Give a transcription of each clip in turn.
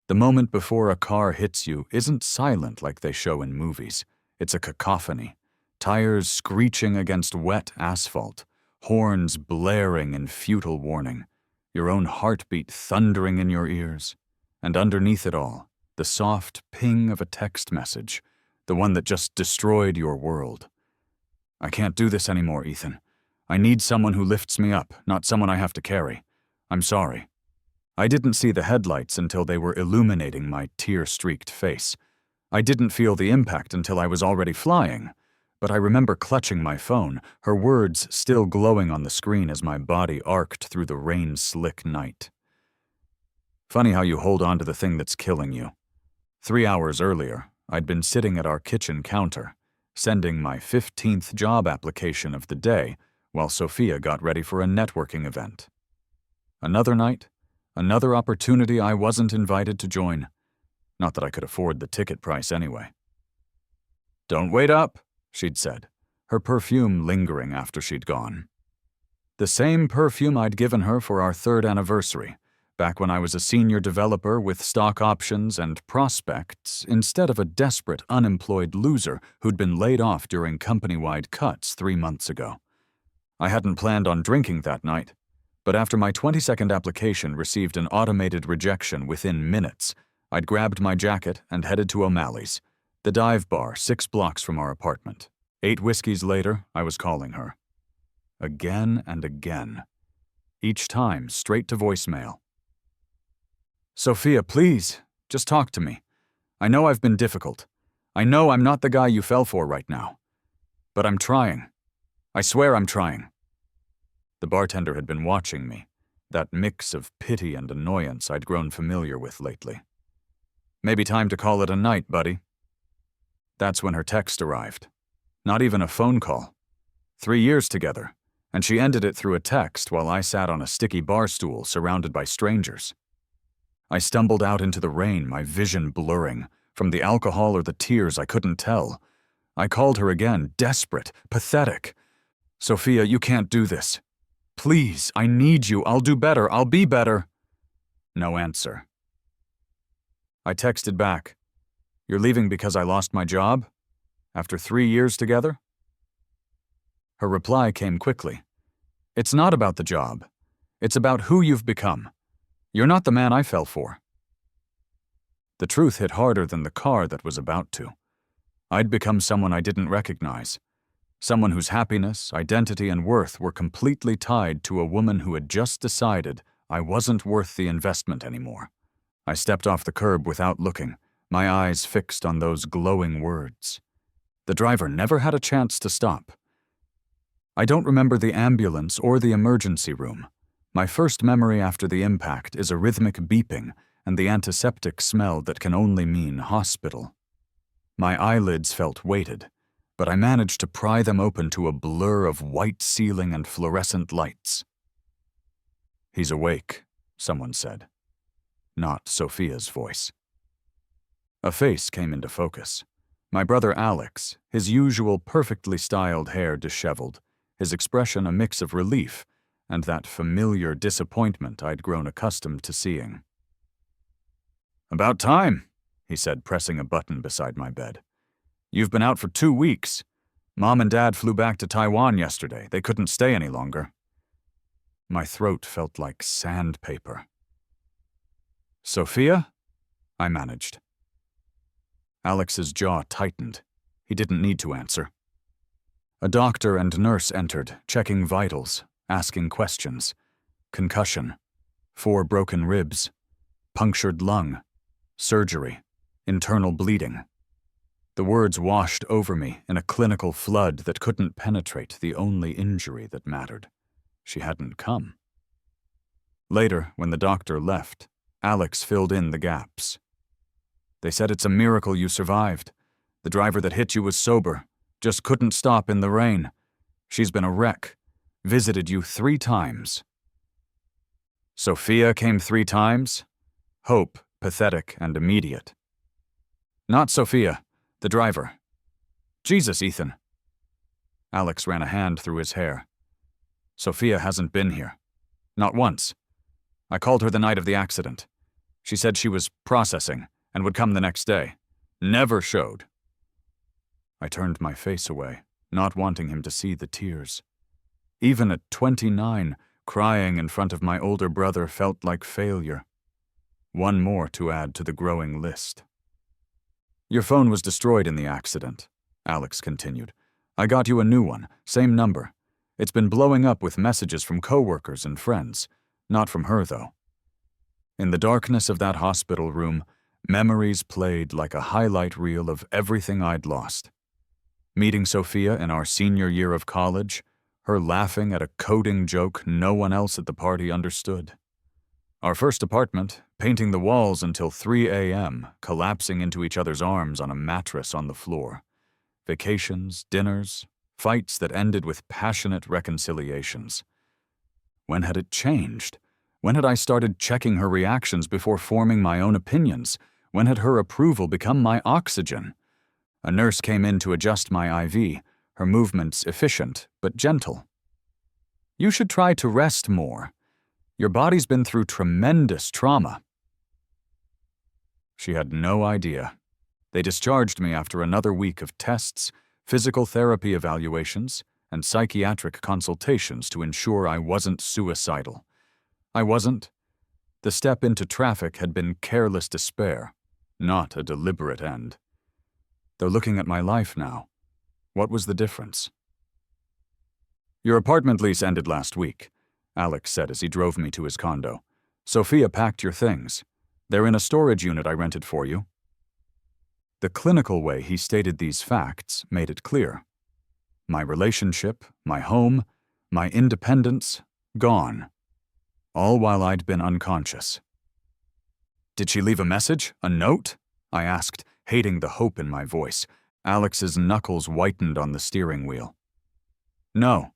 The moment before a car hits you isn't silent like they show in movies. It's a cacophony. Tires screeching against wet asphalt, horns blaring in futile warning, your own heartbeat thundering in your ears. And underneath it all, the soft ping of a text message, the one that just destroyed your world. I can't do this anymore, Ethan. I need someone who lifts me up, not someone I have to carry. I'm sorry. I didn't see the headlights until they were illuminating my tear-streaked face. I didn't feel the impact until I was already flying. But I remember clutching my phone, her words still glowing on the screen as my body arced through the rain-slick night. Funny how you hold on to the thing that's killing you. 3 hours earlier, I'd been sitting at our kitchen counter, sending my 15th job application of the day while Sophia got ready for a networking event. Another night, another opportunity I wasn't invited to join. Not that I could afford the ticket price anyway. "Don't wait up," she'd said, her perfume lingering after she'd gone. The same perfume I'd given her for our 3rd anniversary, back when I was a senior developer with stock options and prospects instead of a desperate, unemployed loser who'd been laid off during company-wide cuts 3 months ago. I hadn't planned on drinking that night, but after my 20-second application received an automated rejection within minutes, I'd grabbed my jacket and headed to O'Malley's, the dive bar 6 blocks from our apartment. 8 whiskeys later, I was calling her. Again and again. Each time, straight to voicemail. "Sophia, please, just talk to me. I know I've been difficult. I know I'm not the guy you fell for right now. But I'm trying. I swear I'm trying." The bartender had been watching me, that mix of pity and annoyance I'd grown familiar with lately. "Maybe time to call it a night, buddy." That's when her text arrived. Not even a phone call. 3 years together, and she ended it through a text while I sat on a sticky bar stool surrounded by strangers. I stumbled out into the rain, my vision blurring. From the alcohol or the tears, I couldn't tell. I called her again, desperate, pathetic. "Sophia, you can't do this. Please, I need you. I'll do better. I'll be better." No answer. I texted back, "You're leaving because I lost my job? After 3 years together?" Her reply came quickly. "It's not about the job. It's about who you've become. You're not the man I fell for." The truth hit harder than the car that was about to. I'd become someone I didn't recognize. Someone whose happiness, identity, and worth were completely tied to a woman who had just decided I wasn't worth the investment anymore. I stepped off the curb without looking, my eyes fixed on those glowing words. The driver never had a chance to stop. I don't remember the ambulance or the emergency room. My first memory after the impact is a rhythmic beeping and the antiseptic smell that can only mean hospital. My eyelids felt weighted, but I managed to pry them open to a blur of white ceiling and fluorescent lights. "He's awake," someone said. Not Sophia's voice. A face came into focus. My brother Alex, his usual perfectly styled hair disheveled, his expression a mix of relief and that familiar disappointment I'd grown accustomed to seeing. "About time," he said, pressing a button beside my bed. "You've been out for 2 weeks. Mom and Dad flew back to Taiwan yesterday. They couldn't stay any longer." My throat felt like sandpaper. "Sophia?" I managed. Alex's jaw tightened. He didn't need to answer. A doctor and nurse entered, checking vitals, asking questions. Concussion, 4 broken ribs, punctured lung, surgery, internal bleeding. The words washed over me in a clinical flood that couldn't penetrate the only injury that mattered. She hadn't come. Later, when the doctor left, Alex filled in the gaps. "They said it's a miracle you survived. The driver that hit you was sober, just couldn't stop in the rain. She's been a wreck, visited you 3 times. Sophia came 3 times? Hope, pathetic and immediate. Not Sophia, the driver. Jesus, Ethan. Alex ran a hand through his hair. Sophia hasn't been here. Not once. I called her the night of the accident. She said she was processing and would come the next day. Never showed. I turned my face away, not wanting him to see the tears. Even at 29, crying in front of my older brother felt like failure. One more to add to the growing list. Your phone was destroyed in the accident, Alex continued. I got you a new one, same number. It's been blowing up with messages from coworkers and friends. Not from her, though. In the darkness of that hospital room, memories played like a highlight reel of everything I'd lost. Meeting Sophia in our senior year of college, her laughing at a coding joke no one else at the party understood. Our first apartment, painting the walls until 3 a.m., collapsing into each other's arms on a mattress on the floor. Vacations, dinners, fights that ended with passionate reconciliations. When had it changed? When had I started checking her reactions before forming my own opinions? When had her approval become my oxygen? A nurse came in to adjust my IV, her movements efficient but gentle. You should try to rest more. Your body's been through tremendous trauma. She had no idea. They discharged me after another week of tests, physical therapy evaluations, and psychiatric consultations to ensure I wasn't suicidal. I wasn't. The step into traffic had been careless despair, not a deliberate end. Though looking at my life now, what was the difference? Your apartment lease ended last week, Alex said as he drove me to his condo. Sophia packed your things. They're in a storage unit I rented for you. The clinical way he stated these facts made it clear. My relationship, my home, my independence, gone. All while I'd been unconscious. Did she leave a message? A note? I asked, hating the hope in my voice. Alex's knuckles whitened on the steering wheel. No.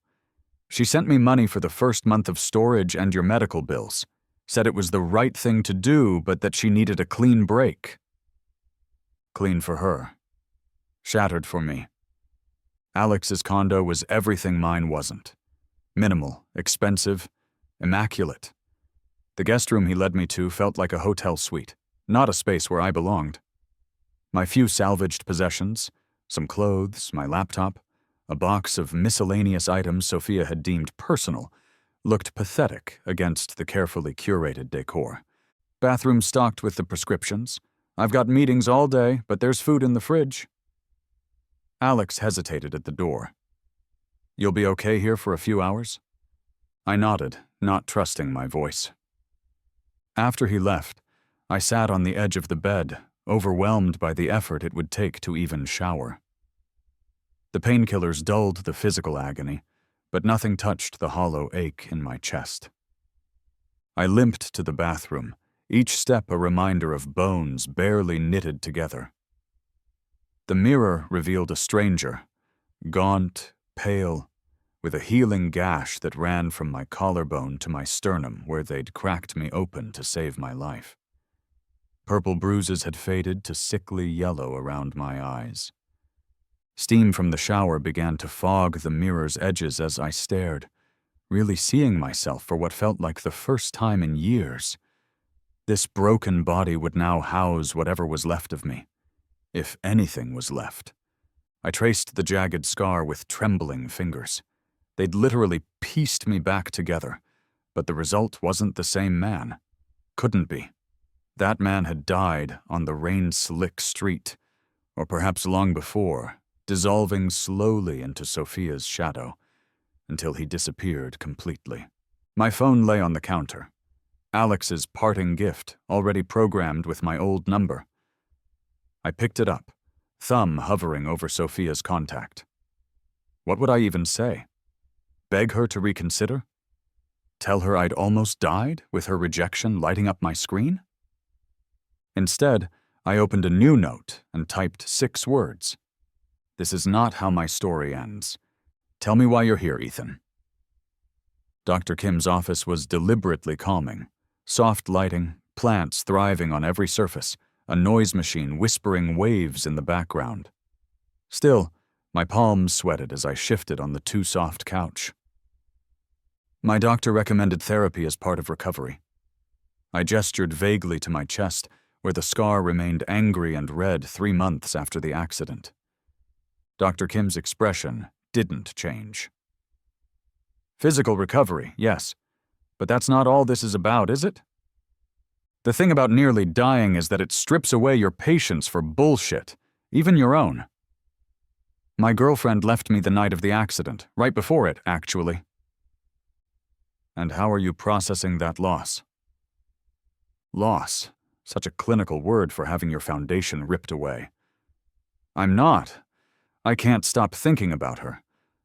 She sent me money for the first month of storage and your medical bills. Said it was the right thing to do, but that she needed a clean break. Clean for her. Shattered for me. Alex's condo was everything mine wasn't. Minimal, expensive, immaculate. The guest room he led me to felt like a hotel suite, not a space where I belonged. My few salvaged possessions, some clothes, my laptop, a box of miscellaneous items Sophia had deemed personal, looked pathetic against the carefully curated decor. Bathroom stocked with the prescriptions. I've got meetings all day, but there's food in the fridge. Alex hesitated at the door. You'll be okay here for a few hours? I nodded, not trusting my voice. After he left, I sat on the edge of the bed, overwhelmed by the effort it would take to even shower. The painkillers dulled the physical agony, but nothing touched the hollow ache in my chest. I limped to the bathroom, each step a reminder of bones barely knitted together. The mirror revealed a stranger, gaunt, pale, with a healing gash that ran from my collarbone to my sternum where they'd cracked me open to save my life. Purple bruises had faded to sickly yellow around my eyes. Steam from the shower began to fog the mirror's edges as I stared, really seeing myself for what felt like the first time in years. This broken body would now house whatever was left of me, if anything was left. I traced the jagged scar with trembling fingers. They'd literally pieced me back together, but the result wasn't the same man. Couldn't be. That man had died on the rain-slick street, or perhaps long before, dissolving slowly into Sophia's shadow, until he disappeared completely. My phone lay on the counter. Alex's parting gift, already programmed with my old number. I picked it up, thumb hovering over Sophia's contact. What would I even say? Beg her to reconsider? Tell her I'd almost died, with her rejection lighting up my screen? Instead, I opened a new note and typed 6 words. This is not how my story ends. Tell me why you're here, Ethan. Dr. Kim's office was deliberately calming. Soft lighting, plants thriving on every surface, a noise machine whispering waves in the background. Still, my palms sweated as I shifted on the too-soft couch. My doctor recommended therapy as part of recovery. I gestured vaguely to my chest, where the scar remained angry and red 3 months after the accident. Dr. Kim's expression didn't change. Physical recovery, yes, but that's not all this is about, is it? The thing about nearly dying is that it strips away your patience for bullshit, even your own. My girlfriend left me the night of the accident, right before it, actually. And how are you processing that loss? Loss, such a clinical word for having your foundation ripped away. I'm not. I can't stop thinking about her,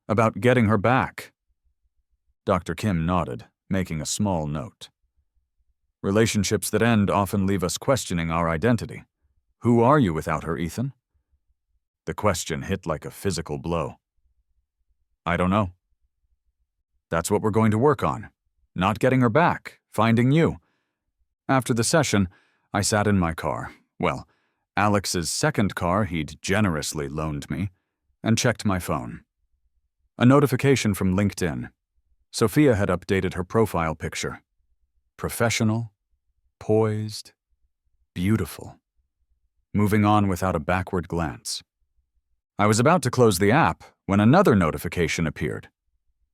about getting her back. Dr. Kim nodded, making a small note. Relationships that end often leave us questioning our identity. Who are you without her, Ethan? The question hit like a physical blow. I don't know. That's what we're going to work on. Not getting her back, finding you. After the session, I sat in my car, well, Alex's second car he'd generously loaned me, and checked my phone. A notification from LinkedIn. Sophia had updated her profile picture. Professional, poised, beautiful. Moving on without a backward glance. I was about to close the app when another notification appeared.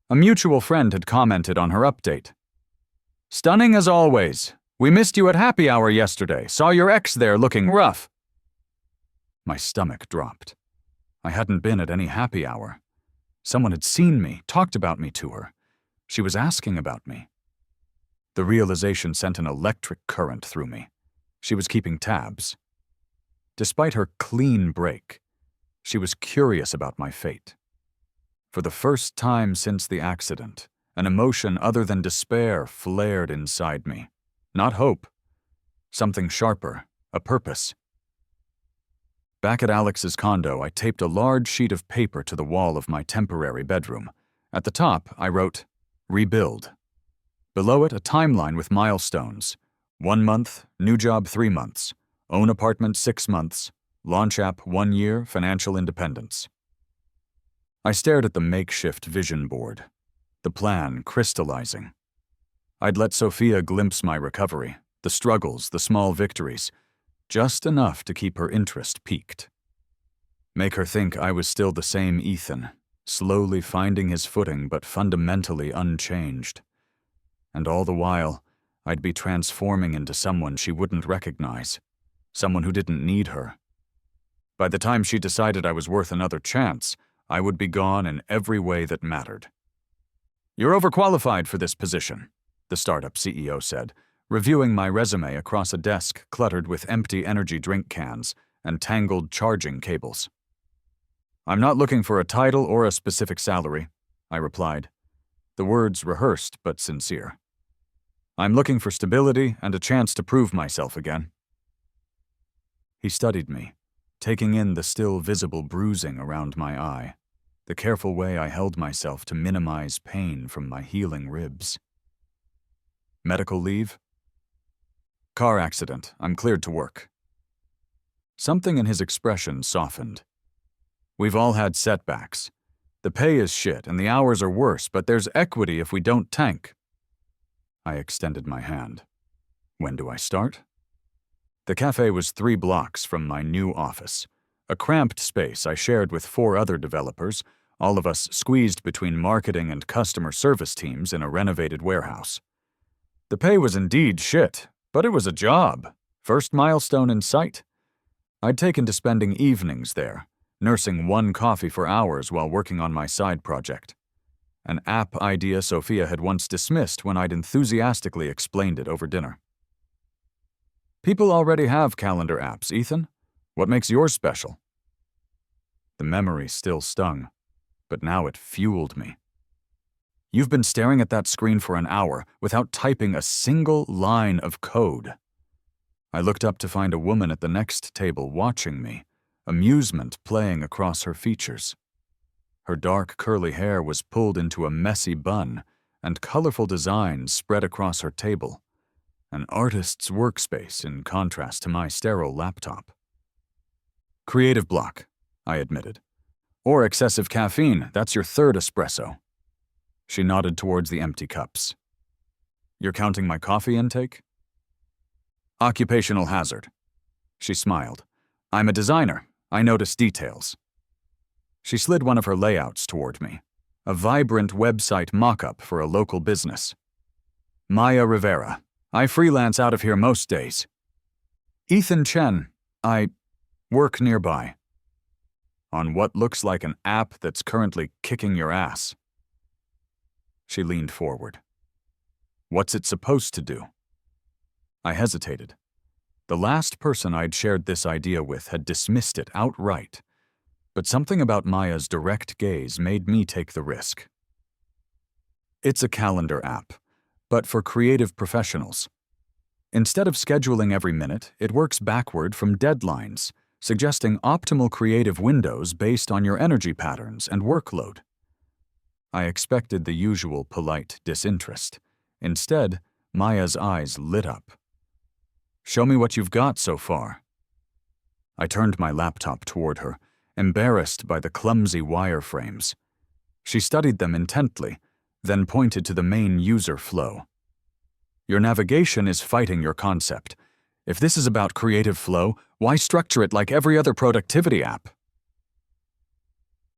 A mutual friend had commented on her update. Stunning as always. We missed you at happy hour yesterday. Saw your ex there looking rough. My stomach dropped. I hadn't been at any happy hour. Someone had seen me, talked about me to her. She was asking about me. The realization sent an electric current through me. She was keeping tabs. Despite her clean break, she was curious about my fate. For the first time since the accident, an emotion other than despair flared inside me. Not hope. Something sharper, a purpose. Back at Alex's condo, I taped a large sheet of paper to the wall of my temporary bedroom. At the top, I wrote, Rebuild. Below it, a timeline with milestones. 1 month, new job 3 months. Own apartment 6 months. Launch app 1 year, financial independence. I stared at the makeshift vision board. The plan crystallizing. I'd let Sophia glimpse my recovery, the struggles, the small victories, just enough to keep her interest piqued. Make her think I was still the same Ethan, slowly finding his footing but fundamentally unchanged. And all the while, I'd be transforming into someone she wouldn't recognize, someone who didn't need her. By the time she decided I was worth another chance, I would be gone in every way that mattered. You're overqualified for this position, the startup CEO said, reviewing my resume across a desk cluttered with empty energy drink cans and tangled charging cables. I'm not looking for a title or a specific salary, I replied, the words rehearsed but sincere. I'm looking for stability and a chance to prove myself again. He studied me, taking in the still visible bruising around my eye, the careful way I held myself to minimize pain from my healing ribs. Medical leave? Car accident. I'm cleared to work. Something in his expression softened. We've all had setbacks. The pay is shit and the hours are worse, but there's equity if we don't tank. I extended my hand. When do I start? The cafe was 3 blocks from my new office, a cramped space I shared with 4 other developers, all of us squeezed between marketing and customer service teams in a renovated warehouse. The pay was indeed shit, but it was a job. First milestone in sight. I'd taken to spending evenings there, nursing 1 coffee for hours while working on my side project. An app idea Sophia had once dismissed when I'd enthusiastically explained it over dinner. People already have calendar apps, Ethan. What makes yours special? The memory still stung, but now it fueled me. You've been staring at that screen for an hour without typing a single line of code. I looked up to find a woman at the next table watching me, amusement playing across her features. Her dark curly hair was pulled into a messy bun, and colorful designs spread across her table. An artist's workspace in contrast to my sterile laptop. Creative block, I admitted. Or excessive caffeine, that's your 3rd espresso. She nodded towards the empty cups. You're counting my coffee intake? Occupational hazard. She smiled. I'm a designer. I notice details. She slid one of her layouts toward me. A vibrant website mock-up for a local business. Maya Rivera. I freelance out of here most days. Ethan Chen. I work nearby. On what looks like an app that's currently kicking your ass. She leaned forward. What's it supposed to do? I hesitated. The last person I'd shared this idea with had dismissed it outright, but something about Maya's direct gaze made me take the risk. It's a calendar app, but for creative professionals. Instead of scheduling every minute, it works backward from deadlines, suggesting optimal creative windows based on your energy patterns and workload. I expected the usual polite disinterest. Instead, Maya's eyes lit up. Show me what you've got so far. I turned my laptop toward her, embarrassed by the clumsy wireframes. She studied them intently, then pointed to the main user flow. Your navigation is fighting your concept. If this is about creative flow, why structure it like every other productivity app?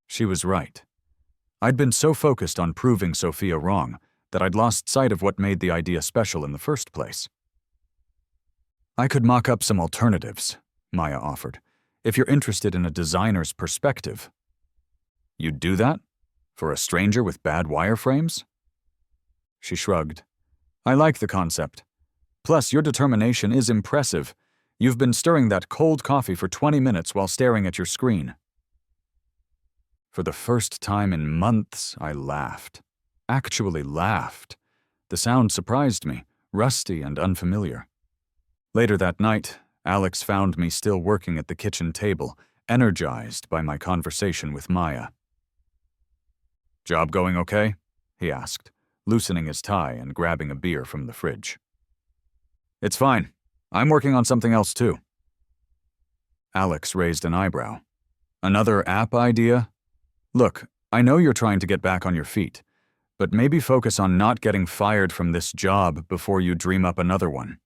She was right. I'd been so focused on proving Sophia wrong that I'd lost sight of what made the idea special in the first place. I could mock up some alternatives, Maya offered, if you're interested in a designer's perspective. You'd do that? For a stranger with bad wireframes? She shrugged. I like the concept. Plus, your determination is impressive. You've been stirring that cold coffee for 20 minutes while staring at your screen. For the first time in months, I laughed. Actually laughed. The sound surprised me, rusty and unfamiliar. Later that night, Alex found me still working at the kitchen table, energized by my conversation with Maya. Job going okay? He asked, loosening his tie and grabbing a beer from the fridge. It's fine. I'm working on something else too. Alex raised an eyebrow. Another app idea? Look, I know you're trying to get back on your feet, but maybe focus on not getting fired from this job before you dream up another one.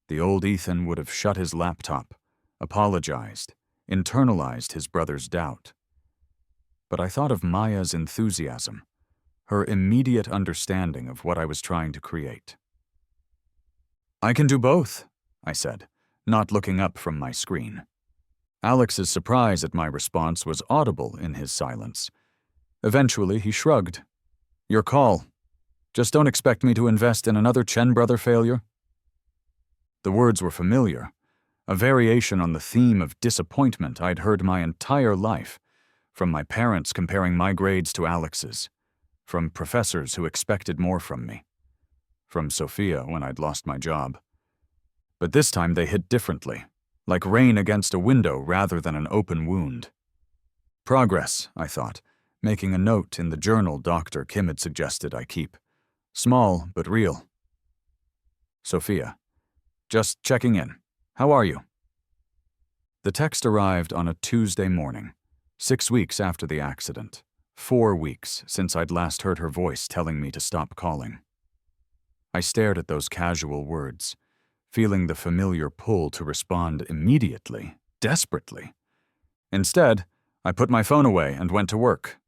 The old Ethan would have shut his laptop, apologized, internalized his brother's doubt. But I thought of Maya's enthusiasm, her immediate understanding of what I was trying to create. I can do both, I said, not looking up from my screen. Alex's surprise at my response was audible in his silence. Eventually, he shrugged. Your call. Just don't expect me to invest in another Chen brother failure. The words were familiar, a variation on the theme of disappointment I'd heard my entire life, from my parents comparing my grades to Alex's, from professors who expected more from me, from Sophia when I'd lost my job. But this time they hit differently, like rain against a window rather than an open wound. Progress, I thought, making a note in the journal Dr. Kim had suggested I keep. Small, but real. Sophia. Just checking in. How are you? The text arrived on a Tuesday morning, 6 weeks after the accident, 4 weeks since I'd last heard her voice telling me to stop calling. I stared at those casual words, feeling the familiar pull to respond immediately, desperately. Instead, I put my phone away and went to work.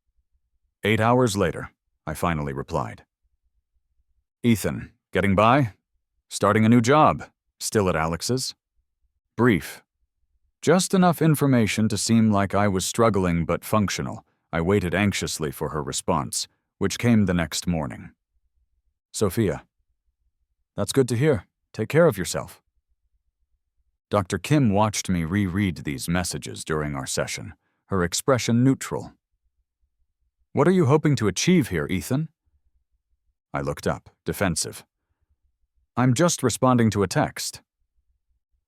8 hours later, I finally replied. Ethan, getting by? Starting a new job? Still at Alex's? Brief. Just enough information to seem like I was struggling but functional. I waited anxiously for her response, which came the next morning. Sophia. That's good to hear. Take care of yourself. Dr. Kim watched me reread these messages during our session, her expression neutral. What are you hoping to achieve here, Ethan? I looked up, defensive. I'm just responding to a text.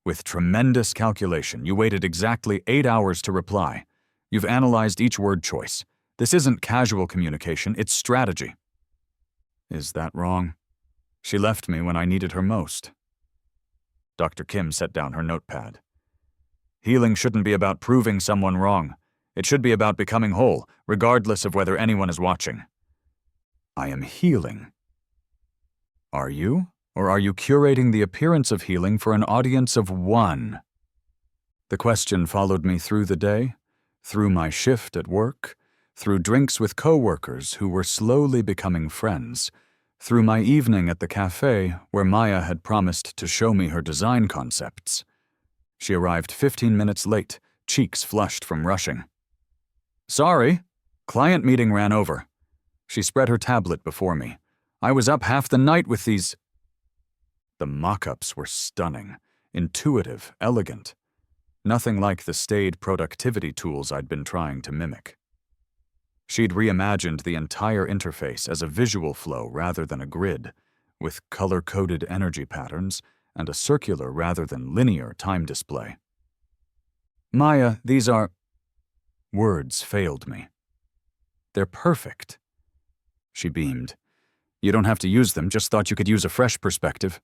With tremendous calculation, you waited exactly 8 hours to reply. You've analyzed each word choice. This isn't casual communication, it's strategy. Is that wrong? She left me when I needed her most. Dr. Kim set down her notepad. Healing shouldn't be about proving someone wrong. It should be about becoming whole, regardless of whether anyone is watching. I am healing. Are you? Or are you curating the appearance of healing for an audience of one? The question followed me through the day, through my shift at work, through drinks with coworkers who were slowly becoming friends, through my evening at the cafe where Maya had promised to show me her design concepts. She arrived 15 minutes late, cheeks flushed from rushing. Sorry, client meeting ran over. She spread her tablet before me. I was up half the night with these. The mock-ups were stunning, intuitive, elegant. Nothing like the staid productivity tools I'd been trying to mimic. She'd reimagined the entire interface as a visual flow rather than a grid, with color-coded energy patterns and a circular rather than linear time display. Maya, these are... Words failed me. They're perfect. She beamed. You don't have to use them, just thought you could use a fresh perspective.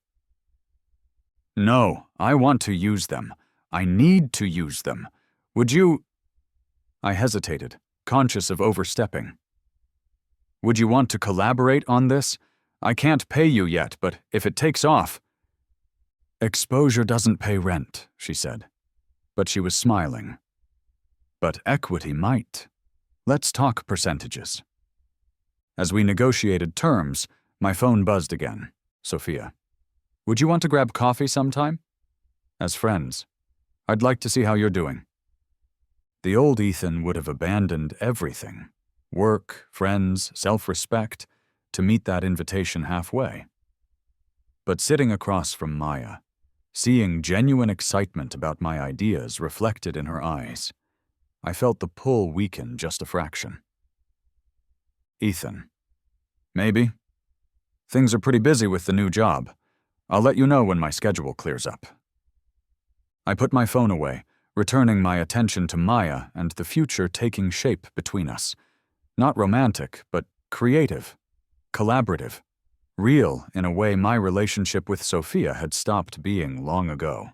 No, I want to use them. I need to use them. Would you... I hesitated, conscious of overstepping. Would you want to collaborate on this? I can't pay you yet, but if it takes off... Exposure doesn't pay rent, she said. But she was smiling. But equity might. Let's talk percentages. As we negotiated terms, my phone buzzed again. Sophia. Would you want to grab coffee sometime? As friends. I'd like to see how you're doing. The old Ethan would have abandoned everything, work, friends, self-respect, to meet that invitation halfway. But sitting across from Maya, seeing genuine excitement about my ideas reflected in her eyes, I felt the pull weaken just a fraction. Ethan. Maybe. Things are pretty busy with the new job. I'll let you know when my schedule clears up. I put my phone away, returning my attention to Maya and the future taking shape between us. Not romantic, but creative, collaborative, real in a way my relationship with Sophia had stopped being long ago.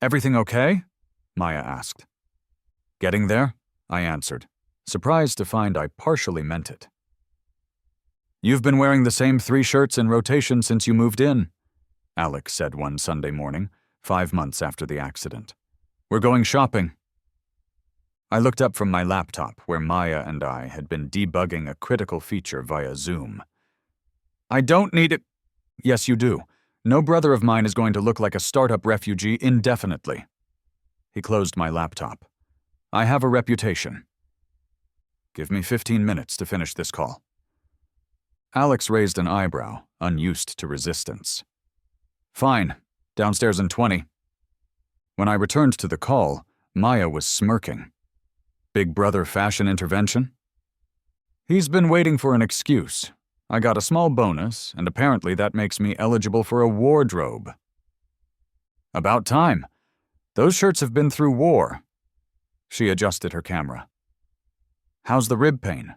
Everything okay? Maya asked. Getting there, I answered, surprised to find I partially meant it. You've been wearing the same 3 shirts in rotation since you moved in, Alex said one Sunday morning, 5 months after the accident. We're going shopping. I looked up from my laptop where Maya and I had been debugging a critical feature via Zoom. I don't need it. Yes, you do. No brother of mine is going to look like a startup refugee indefinitely. He closed my laptop. I have a reputation. Give me 15 minutes to finish this call. Alex raised an eyebrow, unused to resistance. Fine. Downstairs in 20. When I returned to the call, Maya was smirking. Big brother fashion intervention? He's been waiting for an excuse. I got a small bonus, and apparently that makes me eligible for a wardrobe. About time. Those shirts have been through war. She adjusted her camera. How's the rib pain?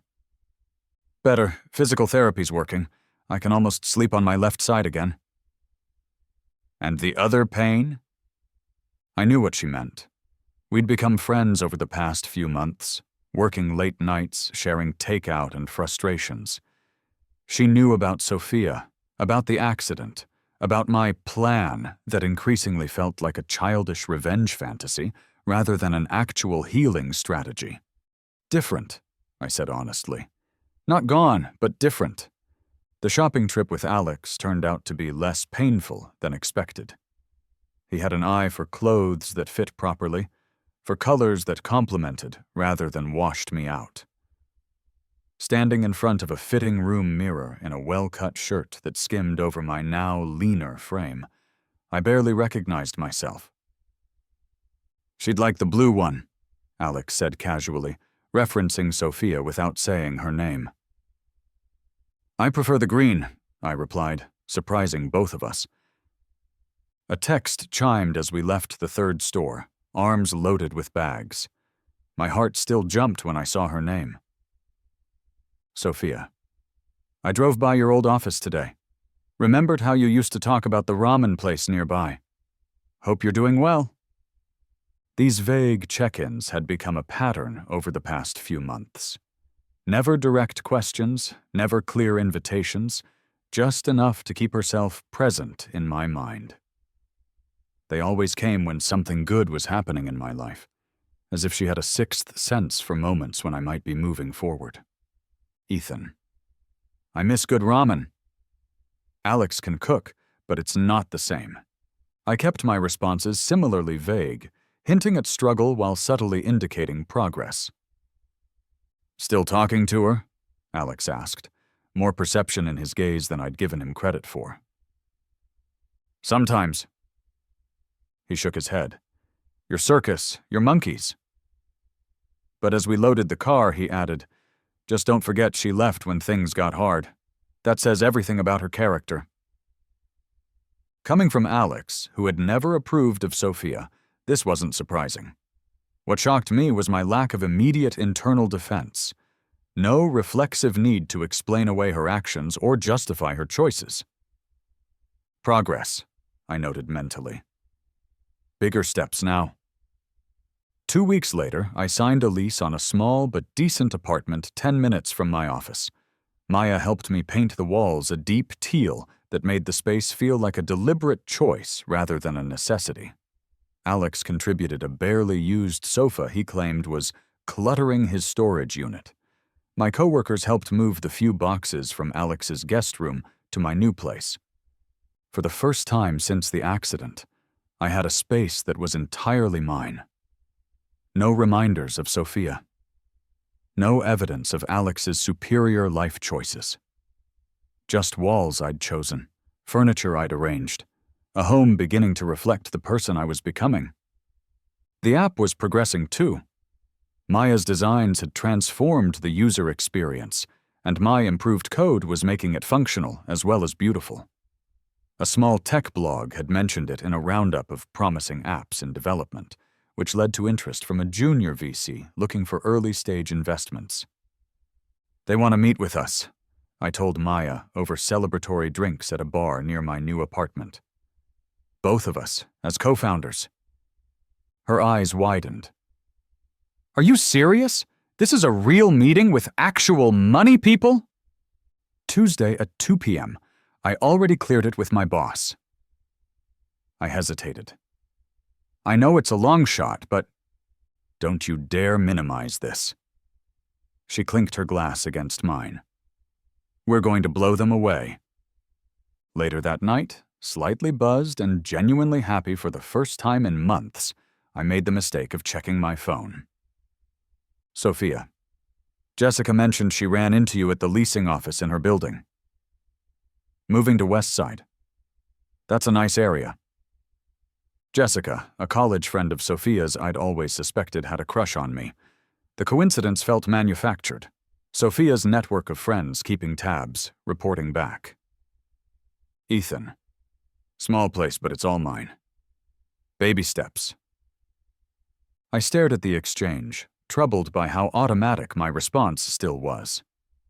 Better. Physical therapy's working. I can almost sleep on my left side again. And the other pain? I knew what she meant. We'd become friends over the past few months, working late nights, sharing takeout and frustrations. She knew about Sophia, about the accident, about my plan that increasingly felt like a childish revenge fantasy rather than an actual healing strategy. Different, I said honestly. Not gone, but different. The shopping trip with Alex turned out to be less painful than expected. He had an eye for clothes that fit properly, for colors that complemented rather than washed me out. Standing in front of a fitting room mirror in a well-cut shirt that skimmed over my now leaner frame, I barely recognized myself. She'd like the blue one, Alex said casually, referencing Sophia without saying her name. I prefer the green, I replied, surprising both of us. A text chimed as we left the third store, arms loaded with bags. My heart still jumped when I saw her name. Sophia. I drove by your old office today. Remembered how you used to talk about the ramen place nearby. Hope you're doing well. These vague check-ins had become a pattern over the past few months. Never direct questions, never clear invitations, just enough to keep herself present in my mind. They always came when something good was happening in my life, as if she had a sixth sense for moments when I might be moving forward. Ethan. I miss good ramen. Alex can cook, but it's not the same. I kept my responses similarly vague, hinting at struggle while subtly indicating progress. Still talking to her? Alex asked, more perception in his gaze than I'd given him credit for. Sometimes. He shook his head. Your circus, your monkeys. But as we loaded the car, he added, just don't forget she left when things got hard. That says everything about her character. Coming from Alex, who had never approved of Sophia, this wasn't surprising. What shocked me was my lack of immediate internal defense. No reflexive need to explain away her actions or justify her choices. Progress, I noted mentally. Bigger steps now. 2 weeks later, I signed a lease on a small but decent apartment 10 minutes from my office. Maya helped me paint the walls a deep teal that made the space feel like a deliberate choice rather than a necessity. Alex contributed a barely used sofa he claimed was cluttering his storage unit. My coworkers helped move the few boxes from Alex's guest room to my new place. For the first time since the accident, I had a space that was entirely mine. No reminders of Sophia. No evidence of Alex's superior life choices. Just walls I'd chosen, furniture I'd arranged, a home beginning to reflect the person I was becoming. The app was progressing too. Maya's designs had transformed the user experience, and my improved code was making it functional as well as beautiful. A small tech blog had mentioned it in a roundup of promising apps in development, which led to interest from a junior VC looking for early-stage investments. They want to meet with us, I told Maya over celebratory drinks at a bar near my new apartment. Both of us, as co-founders. Her eyes widened. Are you serious? This is a real meeting with actual money people? Tuesday at 2 p.m. I already cleared it with my boss. I hesitated. I know it's a long shot, but don't you dare minimize this. She clinked her glass against mine. We're going to blow them away. Later that night, slightly buzzed and genuinely happy for the first time in months, I made the mistake of checking my phone. Sophia. Jessica mentioned she ran into you at the leasing office in her building. Moving to West Side. That's a nice area. Jessica, a college friend of Sophia's I'd always suspected had a crush on me. The coincidence felt manufactured. Sophia's network of friends keeping tabs, reporting back. Ethan. Small place, but it's all mine. Baby steps. I stared at the exchange, troubled by how automatic my response still was.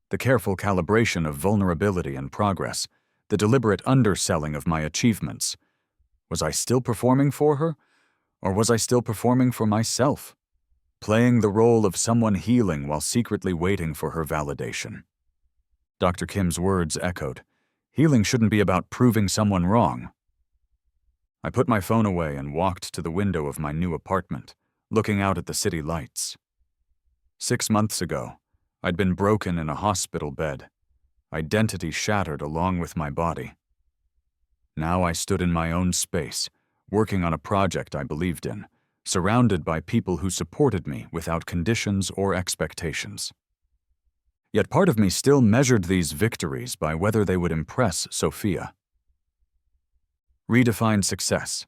The careful calibration of vulnerability and progress, the deliberate underselling of my achievements. Was I still performing for her, or was I still performing for myself? Playing the role of someone healing while secretly waiting for her validation. Dr. Kim's words echoed. Healing shouldn't be about proving someone wrong. I put my phone away and walked to the window of my new apartment, looking out at the city lights. 6 months ago, I'd been broken in a hospital bed, identity shattered along with my body. Now I stood in my own space, working on a project I believed in, surrounded by people who supported me without conditions or expectations. Yet part of me still measured these victories by whether they would impress Sophia. Redefine success,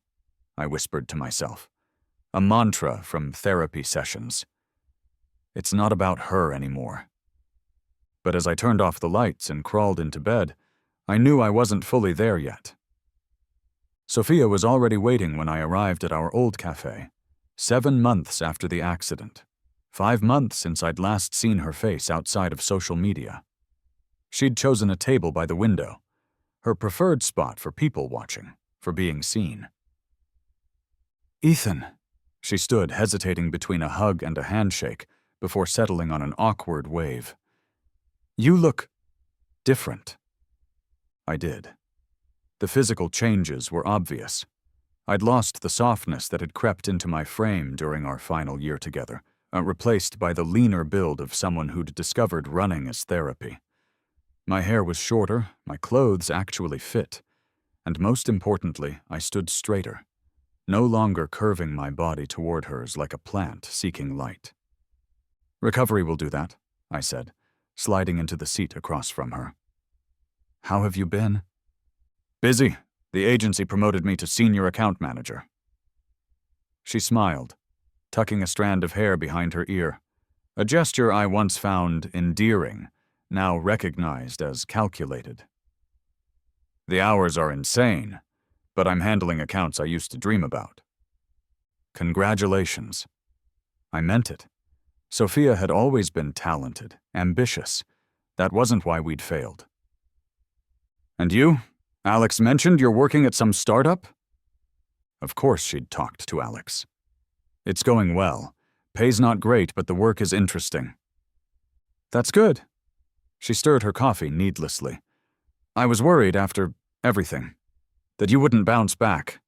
I whispered to myself, a mantra from therapy sessions. It's not about her anymore. But as I turned off the lights and crawled into bed, I knew I wasn't fully there yet. Sophia was already waiting when I arrived at our old cafe, 7 months after the accident, 5 months since I'd last seen her face outside of social media. She'd chosen a table by the window, her preferred spot for people watching, for being seen. Ethan, she stood hesitating between a hug and a handshake before settling on an awkward wave. You look different. I did. The physical changes were obvious. I'd lost the softness that had crept into my frame during our final year together, replaced by the leaner build of someone who'd discovered running as therapy. My hair was shorter, my clothes actually fit, and most importantly, I stood straighter, no longer curving my body toward hers like a plant seeking light. "Recovery will do that," I said, sliding into the seat across from her. "How have you been?" "Busy. The agency promoted me to senior account manager." She smiled, tucking a strand of hair behind her ear, a gesture I once found endearing, now recognized as calculated. "The hours are insane, but I'm handling accounts I used to dream about." "Congratulations." I meant it. Sophia had always been talented, ambitious. That wasn't why we'd failed. "And you? Alex mentioned you're working at some startup?" Of course she'd talked to Alex. "It's going well. Pay's not great, but the work is interesting." "That's good." She stirred her coffee needlessly. "I was worried after everything, that you wouldn't bounce back."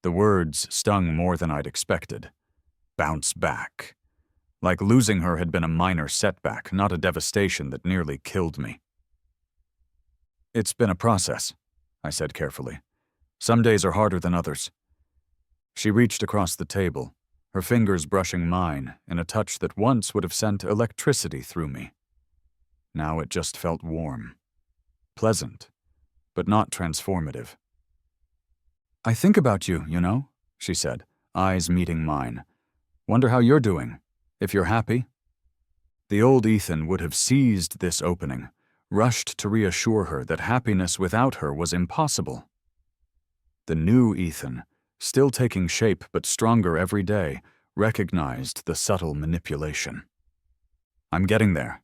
The words stung more than I'd expected. Bounce back. Like losing her had been a minor setback, not a devastation that nearly killed me. "It's been a process," I said carefully. "Some days are harder than others." She reached across the table, her fingers brushing mine in a touch that once would have sent electricity through me. Now it just felt warm. Pleasant, but not transformative. "I think about you, you know," she said, eyes meeting mine. "Wonder how you're doing, if you're happy." The old Ethan would have seized this opening, rushed to reassure her that happiness without her was impossible. The new Ethan, still taking shape but stronger every day, recognized the subtle manipulation. "I'm getting there,"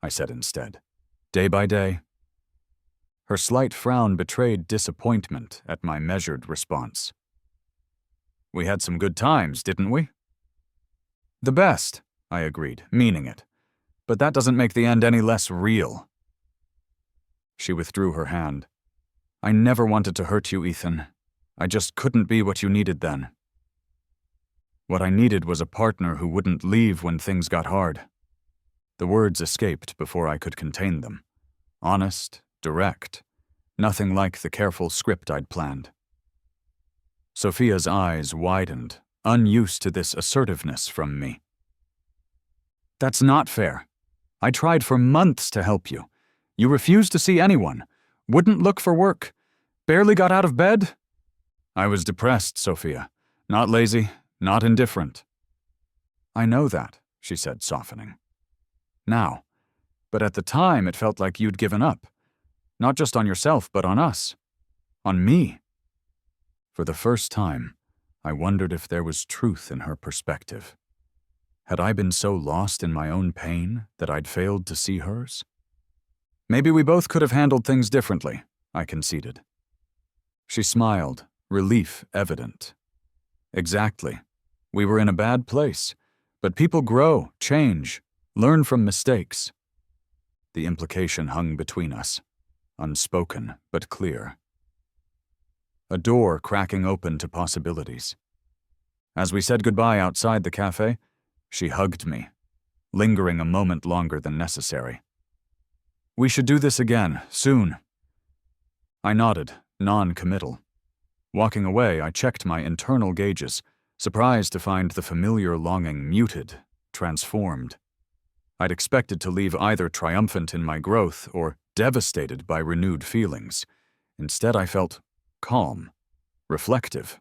I said instead. "Day by day." Her slight frown betrayed disappointment at my measured response. "We had some good times, didn't we?" "The best," I agreed, meaning it. "But that doesn't make the end any less real." She withdrew her hand. "I never wanted to hurt you, Ethan. I just couldn't be what you needed then." What I needed was a partner who wouldn't leave when things got hard. The words escaped before I could contain them. Honest, direct, nothing like the careful script I'd planned. Sophia's eyes widened, unused to this assertiveness from me. "That's not fair. I tried for months to help you. You refused to see anyone, wouldn't look for work, barely got out of bed." "I was depressed, Sophia. Not lazy, not indifferent." "I know that," she said, softening. "Now. But at the time it felt like you'd given up. Not just on yourself, but on us. On me." For the first time, I wondered if there was truth in her perspective. Had I been so lost in my own pain that I'd failed to see hers? "Maybe we both could have handled things differently," I conceded. She smiled, relief evident. "Exactly. We were in a bad place, but people grow, change, learn from mistakes." The implication hung between us, unspoken but clear. A door cracking open to possibilities. As we said goodbye outside the cafe, she hugged me, lingering a moment longer than necessary. "We should do this again, soon." I nodded, non-committal. Walking away, I checked my internal gauges, surprised to find the familiar longing muted, transformed. I'd expected to leave either triumphant in my growth or devastated by renewed feelings. Instead, I felt calm, reflective.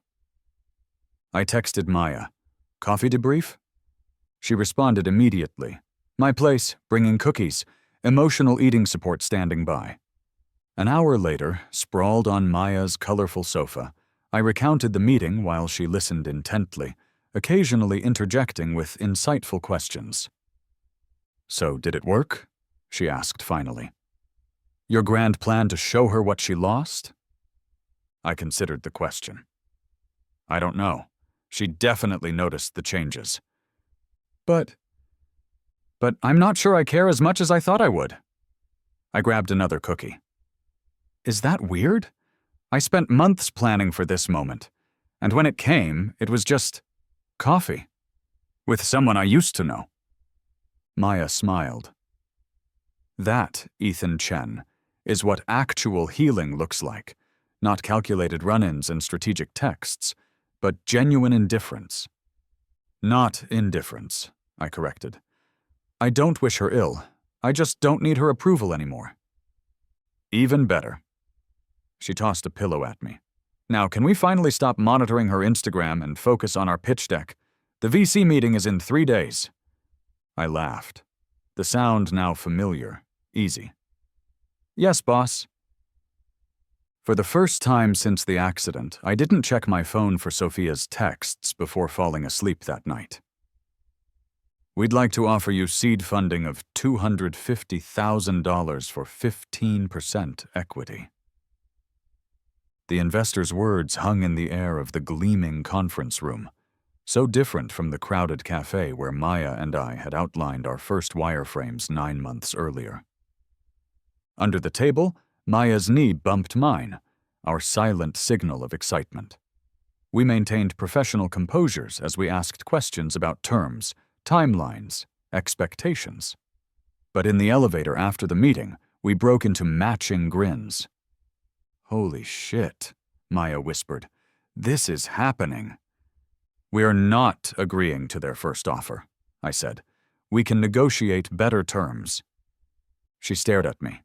I texted Maya, "Coffee debrief?" She responded immediately, "My place, bringing cookies, emotional eating support standing by." An hour later, sprawled on Maya's colorful sofa, I recounted the meeting while she listened intently, occasionally interjecting with insightful questions. "So, did it work?" she asked finally. "Your grand plan to show her what she lost?" I considered the question. "I don't know. She definitely noticed the changes." But I'm not sure I care as much as I thought I would." I grabbed another cookie. Is that weird? I spent months planning for this moment, and when it came, it was just coffee. With someone I used to know. Maya smiled. That, Ethan Chen, is what actual healing looks like. Not calculated run-ins and strategic texts, but genuine indifference. Not indifference, I corrected. I don't wish her ill. I just don't need her approval anymore. Even better. She tossed a pillow at me. Now, can we finally stop monitoring her Instagram and focus on our pitch deck? The VC meeting is in 3 days. I laughed. The sound now familiar, easy. Yes, boss. For the first time since the accident, I didn't check my phone for Sophia's texts before falling asleep that night. We'd like to offer you seed funding of $250,000 for 15% equity. The investor's words hung in the air of the gleaming conference room, so different from the crowded cafe where Maya and I had outlined our first wireframes 9 months earlier. Under the table, Maya's knee bumped mine, our silent signal of excitement. We maintained professional composures as we asked questions about terms, timelines, expectations. But in the elevator after the meeting, we broke into matching grins. Holy shit, Maya whispered. This is happening. We are not agreeing to their first offer, I said. We can negotiate better terms. She stared at me.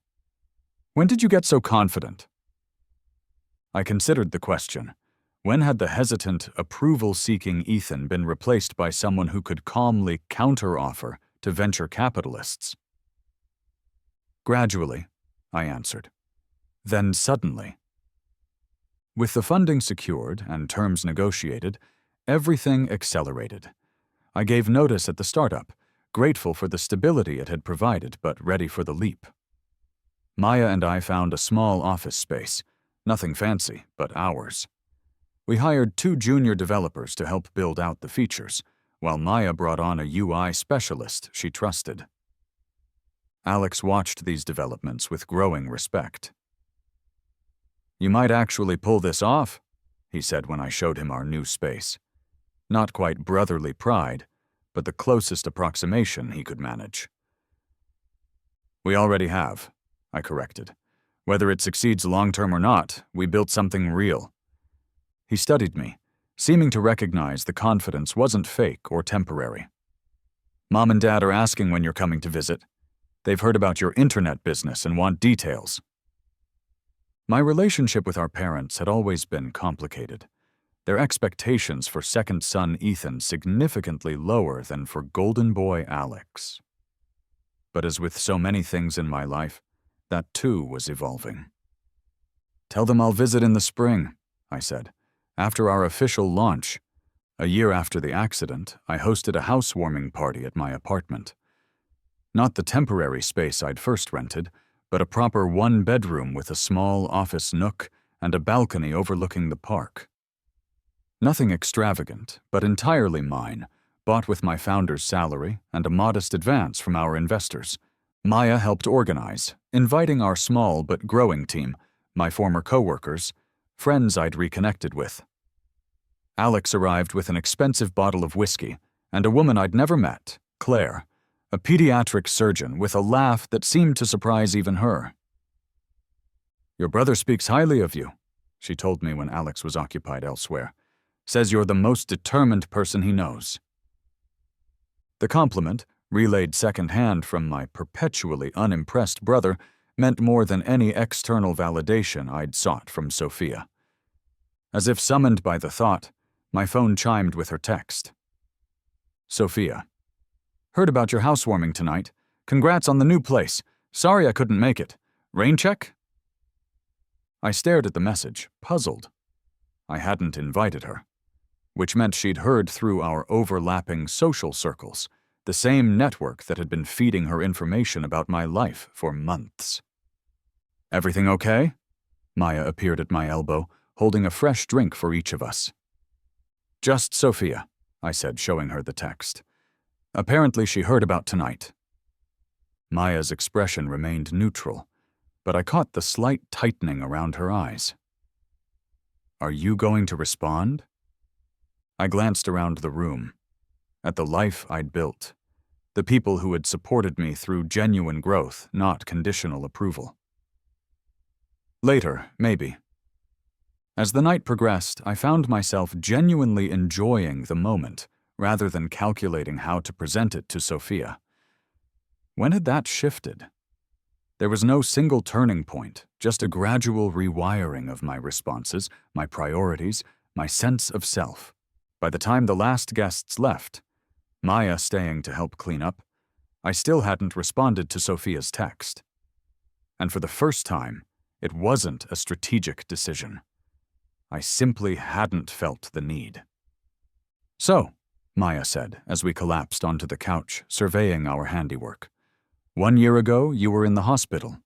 When did you get so confident? I considered the question. When had the hesitant, approval-seeking Ethan been replaced by someone who could calmly counter-offer to venture capitalists? Gradually, I answered. Then suddenly. With the funding secured and terms negotiated, everything accelerated. I gave notice at the startup, grateful for the stability it had provided but ready for the leap. Maya and I found a small office space, nothing fancy, but ours. We hired 2 junior developers to help build out the features, while Maya brought on a UI specialist she trusted. Alex watched these developments with growing respect. You might actually pull this off, he said when I showed him our new space. Not quite brotherly pride, but the closest approximation he could manage. We already have, I corrected. Whether it succeeds long-term or not, we built something real. He studied me, seeming to recognize the confidence wasn't fake or temporary. Mom and Dad are asking when you're coming to visit. They've heard about your internet business and want details. My relationship with our parents had always been complicated. Their expectations for second son Ethan significantly lower than for golden boy Alex. But as with so many things in my life, that too was evolving. Tell them I'll visit in the spring, I said. After our official launch, a year after the accident, I hosted a housewarming party at my apartment. Not the temporary space I'd first rented, but a proper 1-bedroom with a small office nook and a balcony overlooking the park. Nothing extravagant, but entirely mine, bought with my founder's salary and a modest advance from our investors. Maya helped organize, inviting our small but growing team, my former coworkers, friends I'd reconnected with. Alex arrived with an expensive bottle of whiskey and a woman I'd never met, Claire, a pediatric surgeon with a laugh that seemed to surprise even her. Your brother speaks highly of you, she told me when Alex was occupied elsewhere. Says you're the most determined person he knows. The compliment, relayed secondhand from my perpetually unimpressed brother, meant more than any external validation I'd sought from Sophia. As if summoned by the thought, my phone chimed with her text. Sophia. Heard about your housewarming tonight. Congrats on the new place. Sorry I couldn't make it. Rain check? I stared at the message, puzzled. I hadn't invited her, which meant she'd heard through our overlapping social circles, the same network that had been feeding her information about my life for months. Everything okay? Maya appeared at my elbow, holding a fresh drink for each of us. Just Sophia, I said, showing her the text. Apparently she heard about tonight. Maya's expression remained neutral, but I caught the slight tightening around her eyes. "Are you going to respond?" I glanced around the room, at the life I'd built, the people who had supported me through genuine growth, not conditional approval. Later, maybe. As the night progressed, I found myself genuinely enjoying the moment, rather than calculating how to present it to Sophia. When had that shifted? There was no single turning point, just a gradual rewiring of my responses, my priorities, my sense of self. By the time the last guests left, Maya staying to help clean up, I still hadn't responded to Sophia's text. And for the first time, it wasn't a strategic decision. I simply hadn't felt the need. "So," Maya said as we collapsed onto the couch, surveying our handiwork. "1 year ago, you were in the hospital.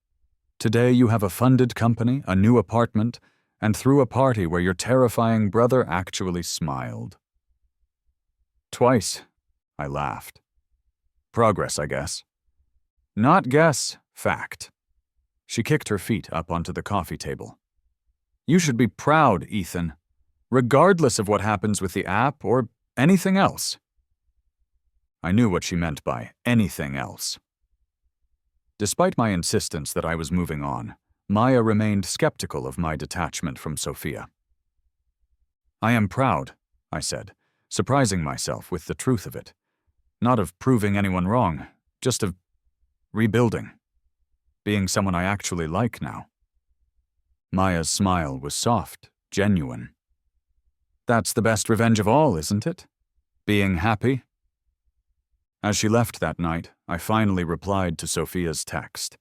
Today, you have a funded company, a new apartment, and threw a party where your terrifying brother actually smiled." "Twice," I laughed. "Progress, I guess." "Not guess, fact." She kicked her feet up onto the coffee table. "You should be proud, Ethan, regardless of what happens with the app or anything else." I knew what she meant by anything else. Despite my insistence that I was moving on, Maya remained skeptical of my detachment from Sophia. "I am proud," I said, surprising myself with the truth of it. Not of proving anyone wrong, just of rebuilding. Being someone I actually like now. Maya's smile was soft, genuine. "That's the best revenge of all, isn't it? Being happy?" As she left that night, I finally replied to Sophia's text,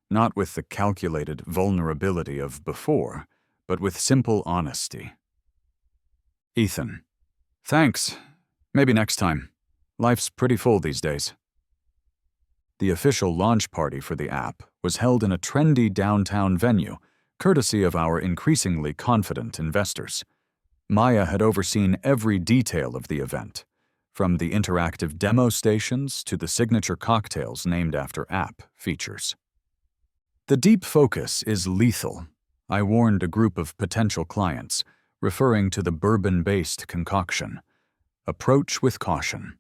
not with the calculated vulnerability of before, but with simple honesty. "Ethan, thanks. Maybe next time. Life's pretty full these days." The official launch party for the app was held in a trendy downtown venue, courtesy of our increasingly confident investors. Maya had overseen every detail of the event, from the interactive demo stations to the signature cocktails named after app features. "The deep focus is lethal," I warned a group of potential clients, referring to the bourbon-based concoction. "Approach with caution."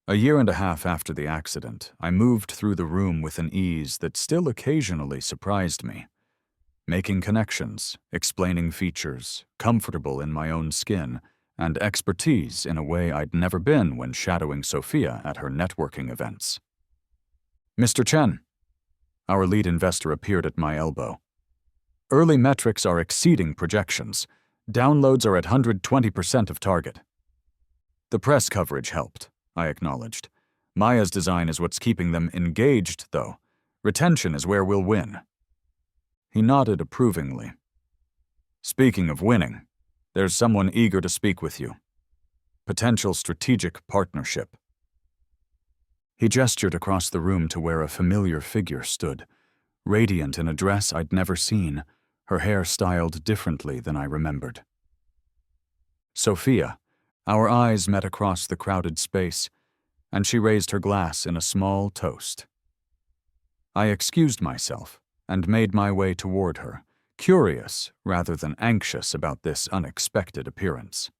1.5 years after the accident, I moved through the room with an ease that still occasionally surprised me. Making connections, explaining features, comfortable in my own skin, and expertise in a way I'd never been when shadowing Sophia at her networking events. "Mr. Chen." Our lead investor appeared at my elbow. "Early metrics are exceeding projections. Downloads are at 120% of target." "The press coverage helped," I acknowledged. "Maya's design is what's keeping them engaged, though. Retention is where we'll win." He nodded approvingly. "Speaking of winning, there's someone eager to speak with you. Potential strategic partnership." He gestured across the room to where a familiar figure stood, radiant in a dress I'd never seen, her hair styled differently than I remembered. "Sophia." Our eyes met across the crowded space, and she raised her glass in a small toast. I excused myself and made my way toward her, curious rather than anxious about this unexpected appearance.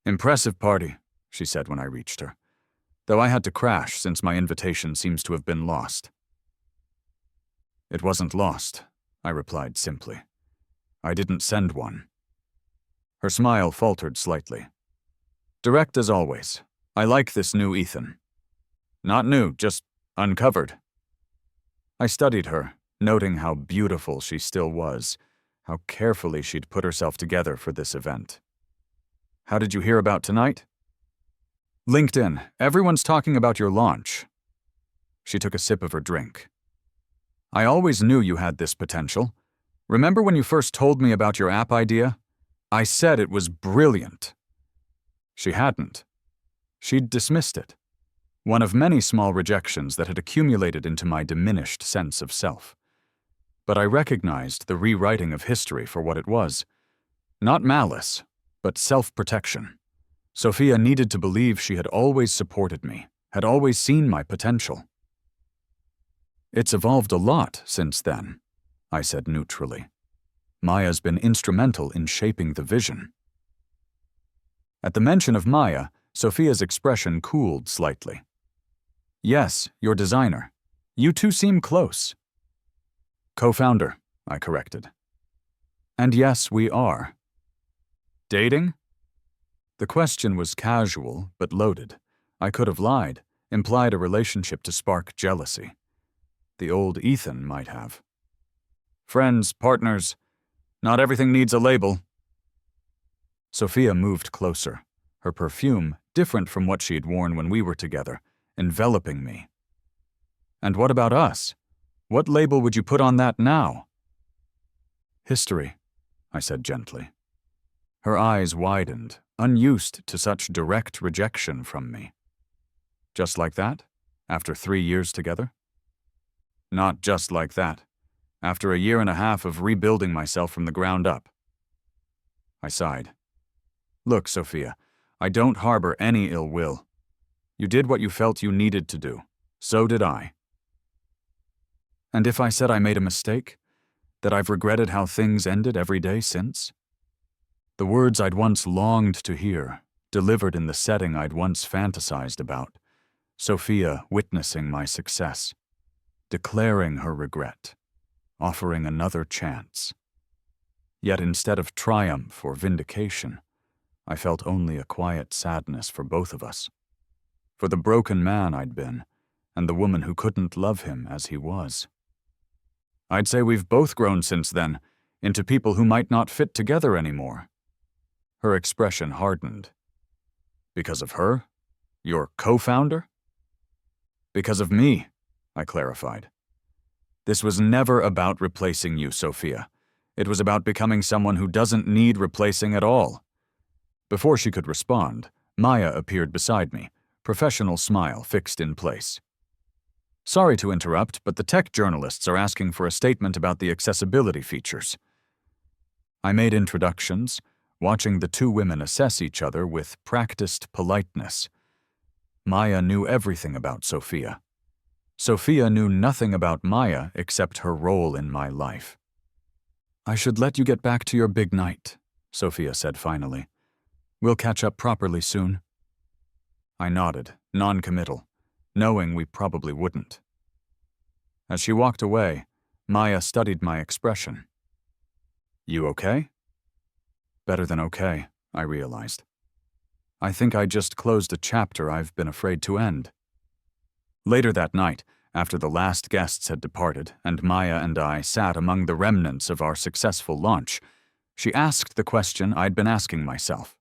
"Impressive party," she said when I reached her, "though I had to crash since my invitation seems to have been lost." "It wasn't lost," I replied simply. "I didn't send one." Her smile faltered slightly. "Direct as always. I like this new Ethan." "Not new, just uncovered." I studied her, noting how beautiful she still was, how carefully she'd put herself together for this event. "How did you hear about tonight?" "LinkedIn. Everyone's talking about your launch." She took a sip of her drink. "I always knew you had this potential. Remember when you first told me about your app idea? I said it was brilliant." She hadn't. She'd dismissed it. One of many small rejections that had accumulated into my diminished sense of self. But I recognized the rewriting of history for what it was. Not malice, but self-protection. Sophia needed to believe she had always supported me, had always seen my potential. It's evolved a lot since then, I said neutrally. Maya's been instrumental in shaping the vision. At the mention of Maya, Sophia's expression cooled slightly. Yes, your designer. You two seem close. Co-founder, I corrected. And yes, we are. Dating? The question was casual, but loaded. I could have lied, implied a relationship to spark jealousy. The old Ethan might have. Friends, partners, not everything needs a label. Sophia moved closer, her perfume different from what she'd worn when we were together, enveloping me. And what about us? What label would you put on that now? History, I said gently. Her eyes widened, unused to such direct rejection from me. Just like that? After 3 years together? Not just like that. After a year and a half of rebuilding myself from the ground up. I sighed. Look, Sophia, I don't harbor any ill will. You did what you felt you needed to do. So did I. And if I said I made a mistake, that I've regretted how things ended every day since? The words I'd once longed to hear, delivered in the setting I'd once fantasized about, Sophia witnessing my success, declaring her regret, offering another chance. Yet instead of triumph or vindication, I felt only a quiet sadness for both of us, for the broken man I'd been, and the woman who couldn't love him as he was. I'd say we've both grown since then, into people who might not fit together anymore. Her expression hardened. Because of her? Your co-founder? Because of me, I clarified. This was never about replacing you, Sophia. It was about becoming someone who doesn't need replacing at all. Before she could respond, Maya appeared beside me, professional smile fixed in place. Sorry to interrupt, but the tech journalists are asking for a statement about the accessibility features. I made introductions, watching the two women assess each other with practiced politeness. Maya knew everything about Sophia. Sophia knew nothing about Maya except her role in my life. I should let you get back to your big night, Sophia said finally. We'll catch up properly soon. I nodded, non-committal, knowing we probably wouldn't. As she walked away, Maya studied my expression. You okay? Better than okay, I realized. I think I just closed a chapter I've been afraid to end. Later that night, after the last guests had departed and Maya and I sat among the remnants of our successful launch, she asked the question I'd been asking myself.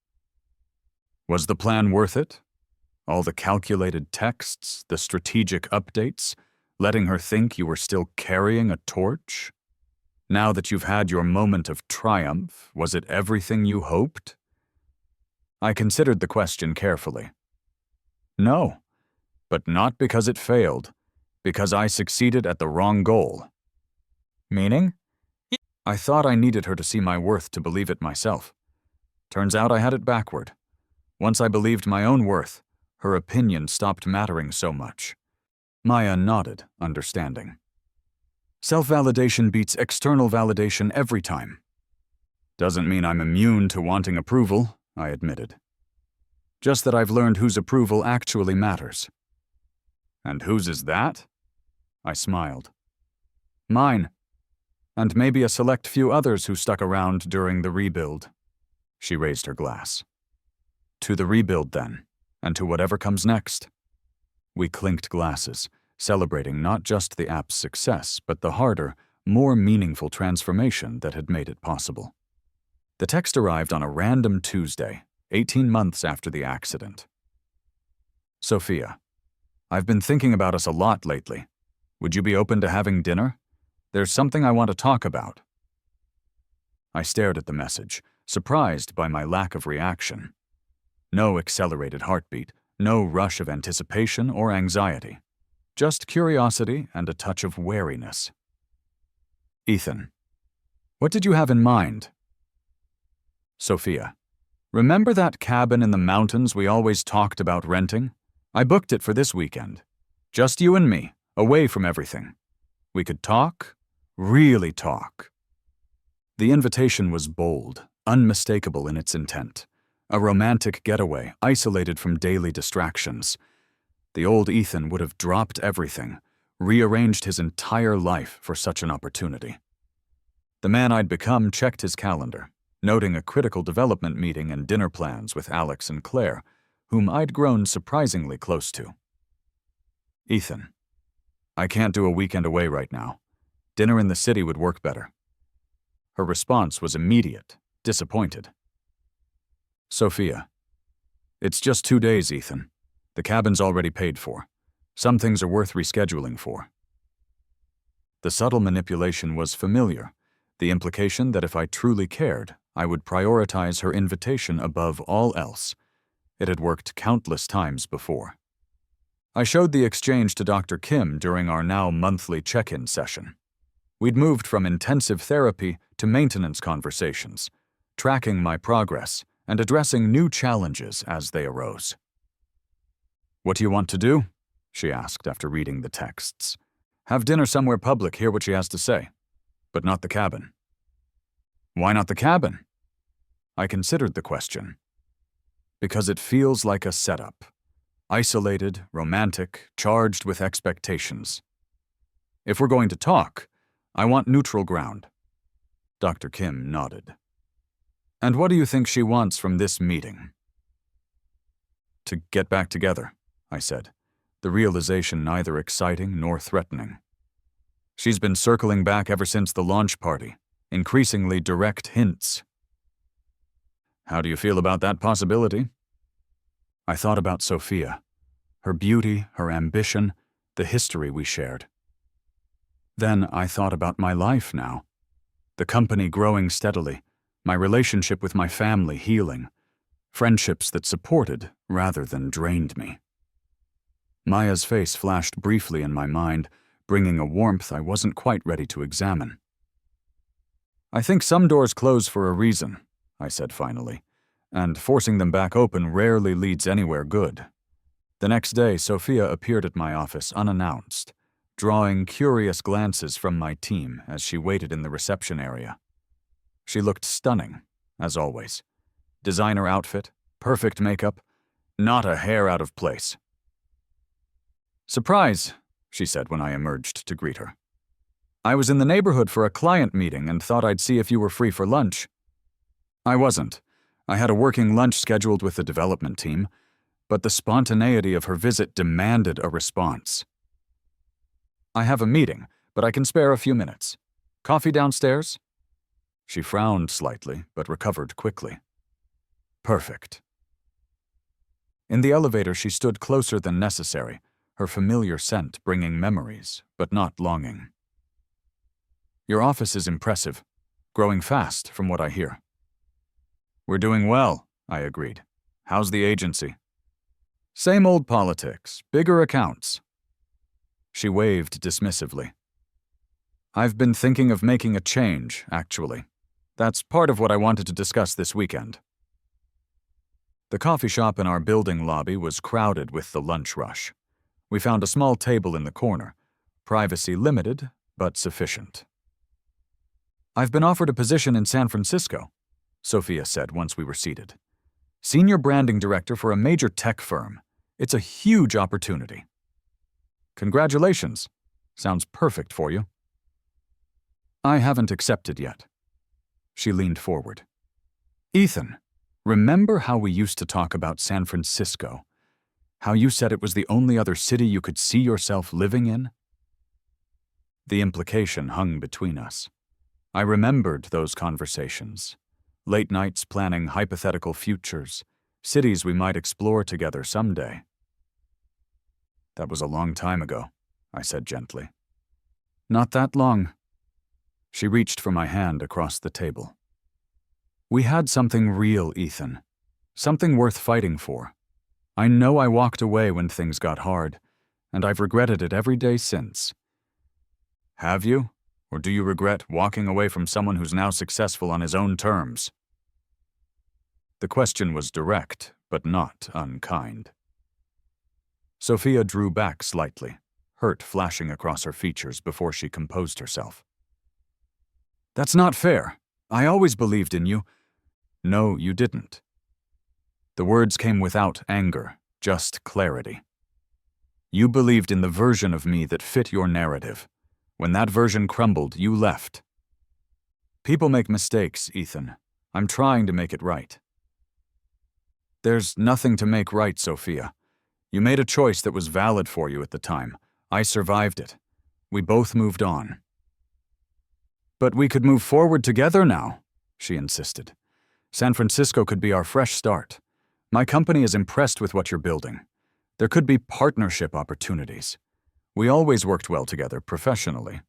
Was the plan worth it? All the calculated texts, the strategic updates, letting her think you were still carrying a torch? Now that you've had your moment of triumph, was it everything you hoped? I considered the question carefully. No, but not because it failed, because I succeeded at the wrong goal. Meaning? I thought I needed her to see my worth to believe it myself. Turns out I had it backward. Once I believed my own worth, her opinion stopped mattering so much. Maya nodded, understanding. Self-validation beats external validation every time. Doesn't mean I'm immune to wanting approval, I admitted. Just that I've learned whose approval actually matters. And whose is that? I smiled. Mine. And maybe a select few others who stuck around during the rebuild. She raised her glass. To the rebuild, then, and to whatever comes next. We clinked glasses, celebrating not just the app's success, but the harder, more meaningful transformation that had made it possible. The text arrived on a random Tuesday, 18 months after the accident. Sophia, I've been thinking about us a lot lately. Would you be open to having dinner? There's something I want to talk about. I stared at the message, surprised by my lack of reaction. No accelerated heartbeat, no rush of anticipation or anxiety. Just curiosity and a touch of wariness. Ethan, what did you have in mind? Sophia, remember that cabin in the mountains we always talked about renting? I booked it for this weekend. Just you and me, away from everything. We could talk, really talk. The invitation was bold, unmistakable in its intent. A romantic getaway, isolated from daily distractions. The old Ethan would have dropped everything, rearranged his entire life for such an opportunity. The man I'd become checked his calendar, noting a critical development meeting and dinner plans with Alex and Claire, whom I'd grown surprisingly close to. Ethan, I can't do a weekend away right now. Dinner in the city would work better. Her response was immediate, disappointed. Sophia, it's just 2 days, Ethan. The cabin's already paid for. Some things are worth rescheduling for. The subtle manipulation was familiar, the implication that if I truly cared, I would prioritize her invitation above all else. It had worked countless times before. I showed the exchange to Dr. Kim during our now monthly check-in session. We'd moved from intensive therapy to maintenance conversations, tracking my progress and addressing new challenges as they arose. "What do you want to do?" she asked after reading the texts. "Have dinner somewhere public, hear what she has to say. But not the cabin." "Why not the cabin?" I considered the question. Because it feels like a setup. Isolated, romantic, charged with expectations. If we're going to talk, I want neutral ground. Dr. Kim nodded. "And what do you think she wants from this meeting?" "To get back together," I said, the realization neither exciting nor threatening. "She's been circling back ever since the launch party, increasingly direct hints." "How do you feel about that possibility?" I thought about Sophia, her beauty, her ambition, the history we shared. Then I thought about my life now, the company growing steadily, my relationship with my family healing, friendships that supported rather than drained me. Maya's face flashed briefly in my mind, bringing a warmth I wasn't quite ready to examine. "I think some doors close for a reason," I said finally, "and forcing them back open rarely leads anywhere good." The next day, Sophia appeared at my office unannounced, drawing curious glances from my team as she waited in the reception area. She looked stunning, as always. Designer outfit, perfect makeup, not a hair out of place. "Surprise," she said when I emerged to greet her. "I was in the neighborhood for a client meeting and thought I'd see if you were free for lunch." I wasn't. I had a working lunch scheduled with the development team, but the spontaneity of her visit demanded a response. "I have a meeting, but I can spare a few minutes. Coffee downstairs?" She frowned slightly, but recovered quickly. "Perfect." In the elevator, she stood closer than necessary, her familiar scent bringing memories, but not longing. "Your office is impressive, growing fast from what I hear." "We're doing well," I agreed. "How's the agency?" "Same old politics, bigger accounts." She waved dismissively. "I've been thinking of making a change, actually. That's part of what I wanted to discuss this weekend." The coffee shop in our building lobby was crowded with the lunch rush. We found a small table in the corner, privacy limited, but sufficient. "I've been offered a position in San Francisco," Sophia said once we were seated. "Senior branding director for a major tech firm. It's a huge opportunity." "Congratulations. Sounds perfect for you." "I haven't accepted yet." She leaned forward. "Ethan, remember how we used to talk about San Francisco? How you said it was the only other city you could see yourself living in?" The implication hung between us. I remembered those conversations. Late nights planning hypothetical futures, cities we might explore together someday. "That was a long time ago," I said gently. "Not that long." She reached for my hand across the table. "We had something real, Ethan. Something worth fighting for. I know I walked away when things got hard, and I've regretted it every day since." "Have you? Or do you regret walking away from someone who's now successful on his own terms?" The question was direct, but not unkind. Sophia drew back slightly, hurt flashing across her features before she composed herself. "That's not fair. I always believed in you." "No, you didn't." The words came without anger, just clarity. "You believed in the version of me that fit your narrative. When that version crumbled, you left." "People make mistakes, Ethan. I'm trying to make it right." "There's nothing to make right, Sophia. You made a choice that was valid for you at the time. I survived it. We both moved on." "But we could move forward together now," she insisted. "San Francisco could be our fresh start. My company is impressed with what you're building. There could be partnership opportunities. We always worked well together professionally."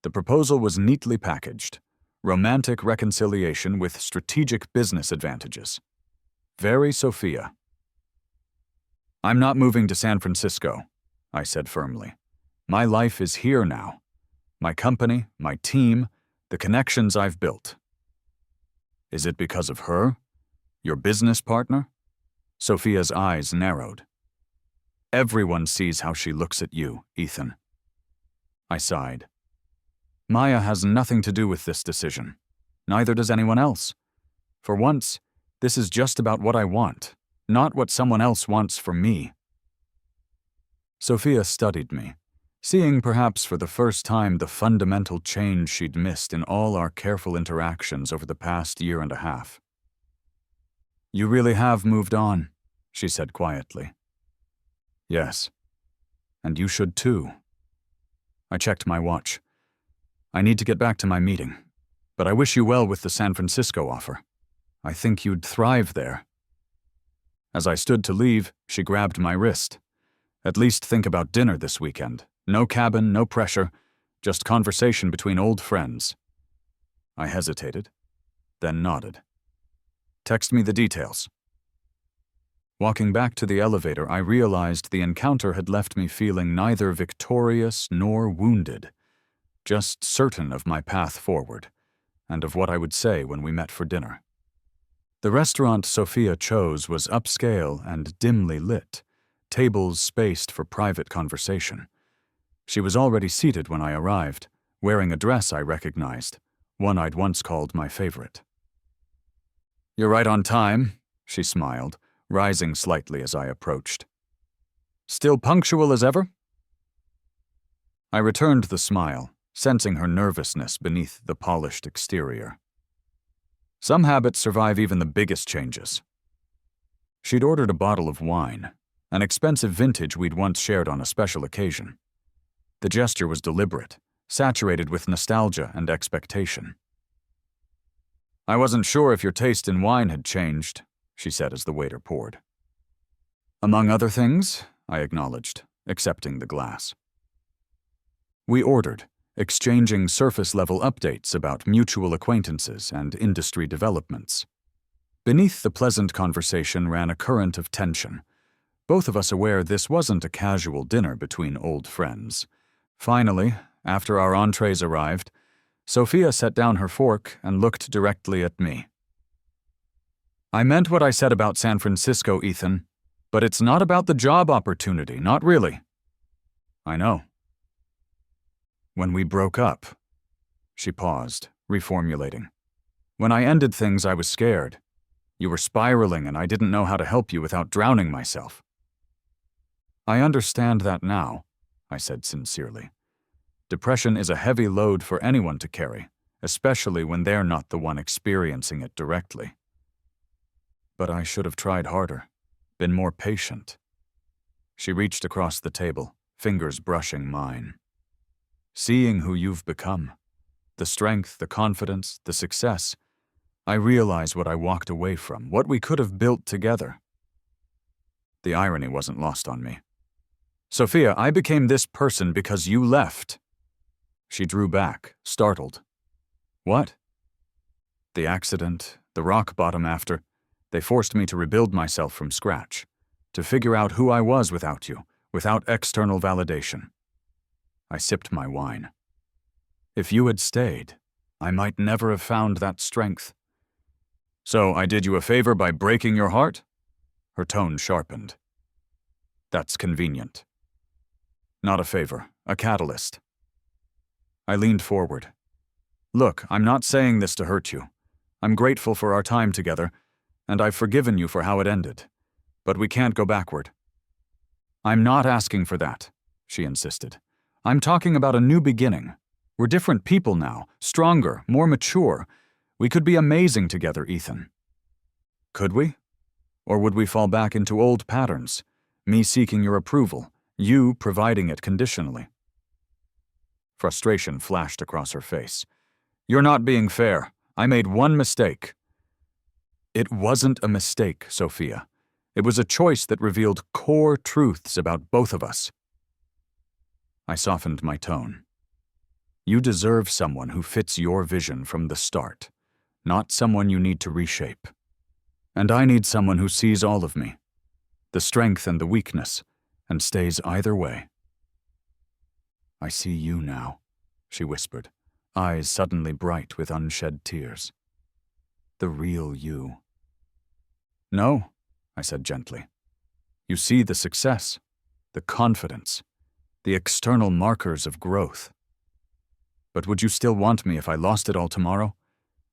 The proposal was neatly packaged. Romantic reconciliation with strategic business advantages. Very Sophia. "I'm not moving to San Francisco," I said firmly. "My life is here now. My company, my team, the connections I've built." "Is it because of her? Your business partner?" Sophia's eyes narrowed. "Everyone sees how she looks at you, Ethan." I sighed. "Maya has nothing to do with this decision. Neither does anyone else. For once, this is just about what I want, not what someone else wants from me." Sophia studied me, seeing perhaps for the first time the fundamental change she'd missed in all our careful interactions over the past year and a half. "You really have moved on," she said quietly. "Yes. And you should too." I checked my watch. "I need to get back to my meeting, but I wish you well with the San Francisco offer. I think you'd thrive there." As I stood to leave, she grabbed my wrist. "At least think about dinner this weekend. No cabin, no pressure, just conversation between old friends." I hesitated, then nodded. "Text me the details." Walking back to the elevator, I realized the encounter had left me feeling neither victorious nor wounded, just certain of my path forward, and of what I would say when we met for dinner. The restaurant Sophia chose was upscale and dimly lit, tables spaced for private conversation. She was already seated when I arrived, wearing a dress I recognized, one I'd once called my favorite. "You're right on time," she smiled, rising slightly as I approached. "Still punctual as ever?" I returned the smile, sensing her nervousness beneath the polished exterior. Some habits survive even the biggest changes. She'd ordered a bottle of wine, an expensive vintage we'd once shared on a special occasion. The gesture was deliberate, saturated with nostalgia and expectation. "I wasn't sure if your taste in wine had changed," she said as the waiter poured. "Among other things," I acknowledged, accepting the glass. We ordered, exchanging surface-level updates about mutual acquaintances and industry developments. Beneath the pleasant conversation ran a current of tension, both of us aware this wasn't a casual dinner between old friends. Finally, after our entrees arrived, Sophia set down her fork and looked directly at me. "I meant what I said about San Francisco, Ethan, but it's not about the job opportunity, not really." "I know." "When we broke up," she paused, reformulating. "When I ended things, I was scared. You were spiraling and I didn't know how to help you without drowning myself." "I understand that now," I said sincerely. "Depression is a heavy load for anyone to carry, especially when they're not the one experiencing it directly. But I should have tried harder, been more patient." She reached across the table, fingers brushing mine. "Seeing who you've become, the strength, the confidence, the success, I realize what I walked away from, what we could have built together." The irony wasn't lost on me. "Sophia, I became this person because you left." She drew back, startled. "What?" "The accident, the rock bottom after, they forced me to rebuild myself from scratch, to figure out who I was without you, without external validation." I sipped my wine. "If you had stayed, I might never have found that strength." "So I did you a favor by breaking your heart?" Her tone sharpened. "That's convenient." Not a favor, a catalyst. I leaned forward. Look, I'm not saying this to hurt you. I'm grateful for our time together, and I've forgiven you for how it ended. But we can't go backward. I'm not asking for that, she insisted. I'm talking about a new beginning. We're different people now, stronger, more mature. We could be amazing together, Ethan. Could we? Or would we fall back into old patterns? Me seeking your approval, you providing it conditionally. Frustration flashed across her face. You're not being fair. I made one mistake. It wasn't a mistake, Sophia. It was a choice that revealed core truths about both of us. I softened my tone. You deserve someone who fits your vision from the start, not someone you need to reshape. And I need someone who sees all of me, the strength and the weakness, and stays either way. I see you now, she whispered, eyes suddenly bright with unshed tears. The real you. No, I said gently. You see the success, the confidence, the external markers of growth. But would you still want me if I lost it all tomorrow?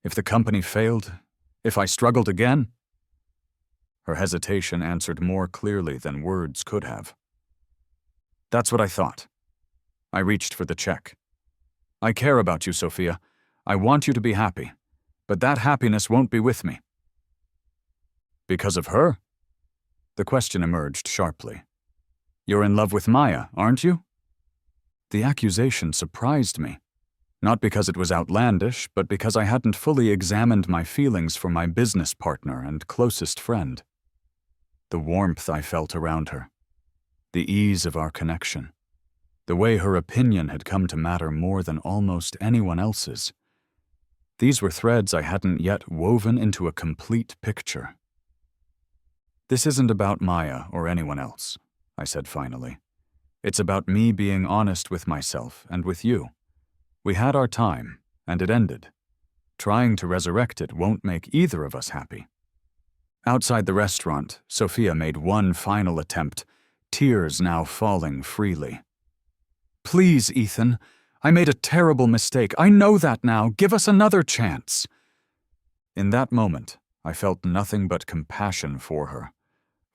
If the company failed? If I struggled again? Her hesitation answered more clearly than words could have. That's what I thought. I reached for the check. I care about you, Sophia. I want you to be happy. But that happiness won't be with me. Because of her? The question emerged sharply. You're in love with Maya, aren't you? The accusation surprised me. Not because it was outlandish, but because I hadn't fully examined my feelings for my business partner and closest friend. The warmth I felt around her. The ease of our connection. The way her opinion had come to matter more than almost anyone else's. These were threads I hadn't yet woven into a complete picture. This isn't about Maya or anyone else, I said finally. It's about me being honest with myself and with you. We had our time, and it ended. Trying to resurrect it won't make either of us happy. Outside the restaurant, Sophia made one final attempt, tears now falling freely. Please, Ethan, I made a terrible mistake. I know that now. Give us another chance. In that moment, I felt nothing but compassion for her,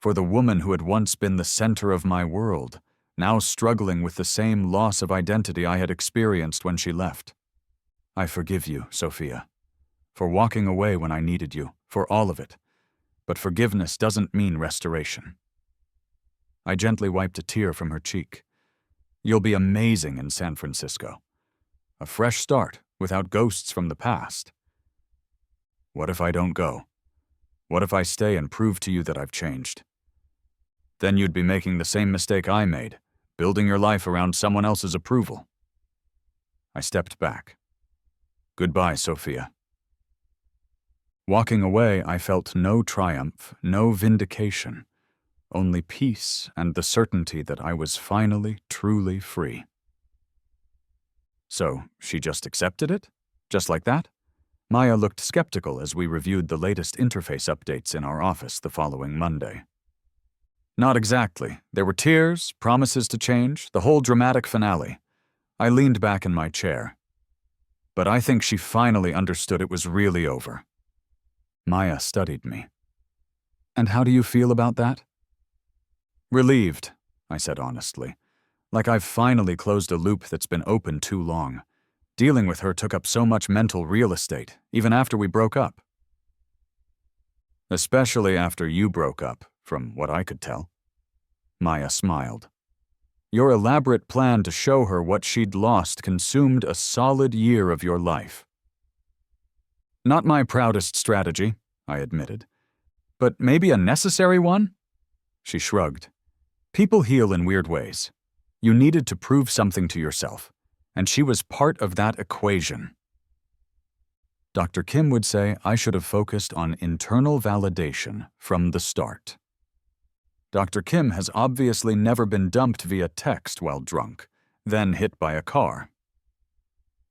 for the woman who had once been the center of my world, now struggling with the same loss of identity I had experienced when she left. I forgive you, Sophia, for walking away when I needed you, for all of it. But forgiveness doesn't mean restoration. I gently wiped a tear from her cheek. You'll be amazing in San Francisco. A fresh start without ghosts from the past. What if I don't go? What if I stay and prove to you that I've changed? Then you'd be making the same mistake I made, building your life around someone else's approval. I stepped back. Goodbye, Sophia. Walking away, I felt no triumph, no vindication, only peace and the certainty that I was finally, truly free. So, she just accepted it? Just like that? Maya looked skeptical as we reviewed the latest interface updates in our office the following Monday. Not exactly. There were tears, promises to change, the whole dramatic finale. I leaned back in my chair. But I think she finally understood it was really over. Maya studied me. And how do you feel about that? Relieved, I said honestly. Like I've finally closed a loop that's been open too long. Dealing with her took up so much mental real estate, even after we broke up. Especially after you broke up, from what I could tell. Maya smiled. Your elaborate plan to show her what she'd lost consumed a solid year of your life. Not my proudest strategy, I admitted. But maybe a necessary one? She shrugged. People heal in weird ways. You needed to prove something to yourself, and she was part of that equation. Dr. Kim would say I should have focused on internal validation from the start. Dr. Kim has obviously never been dumped via text while drunk, then hit by a car.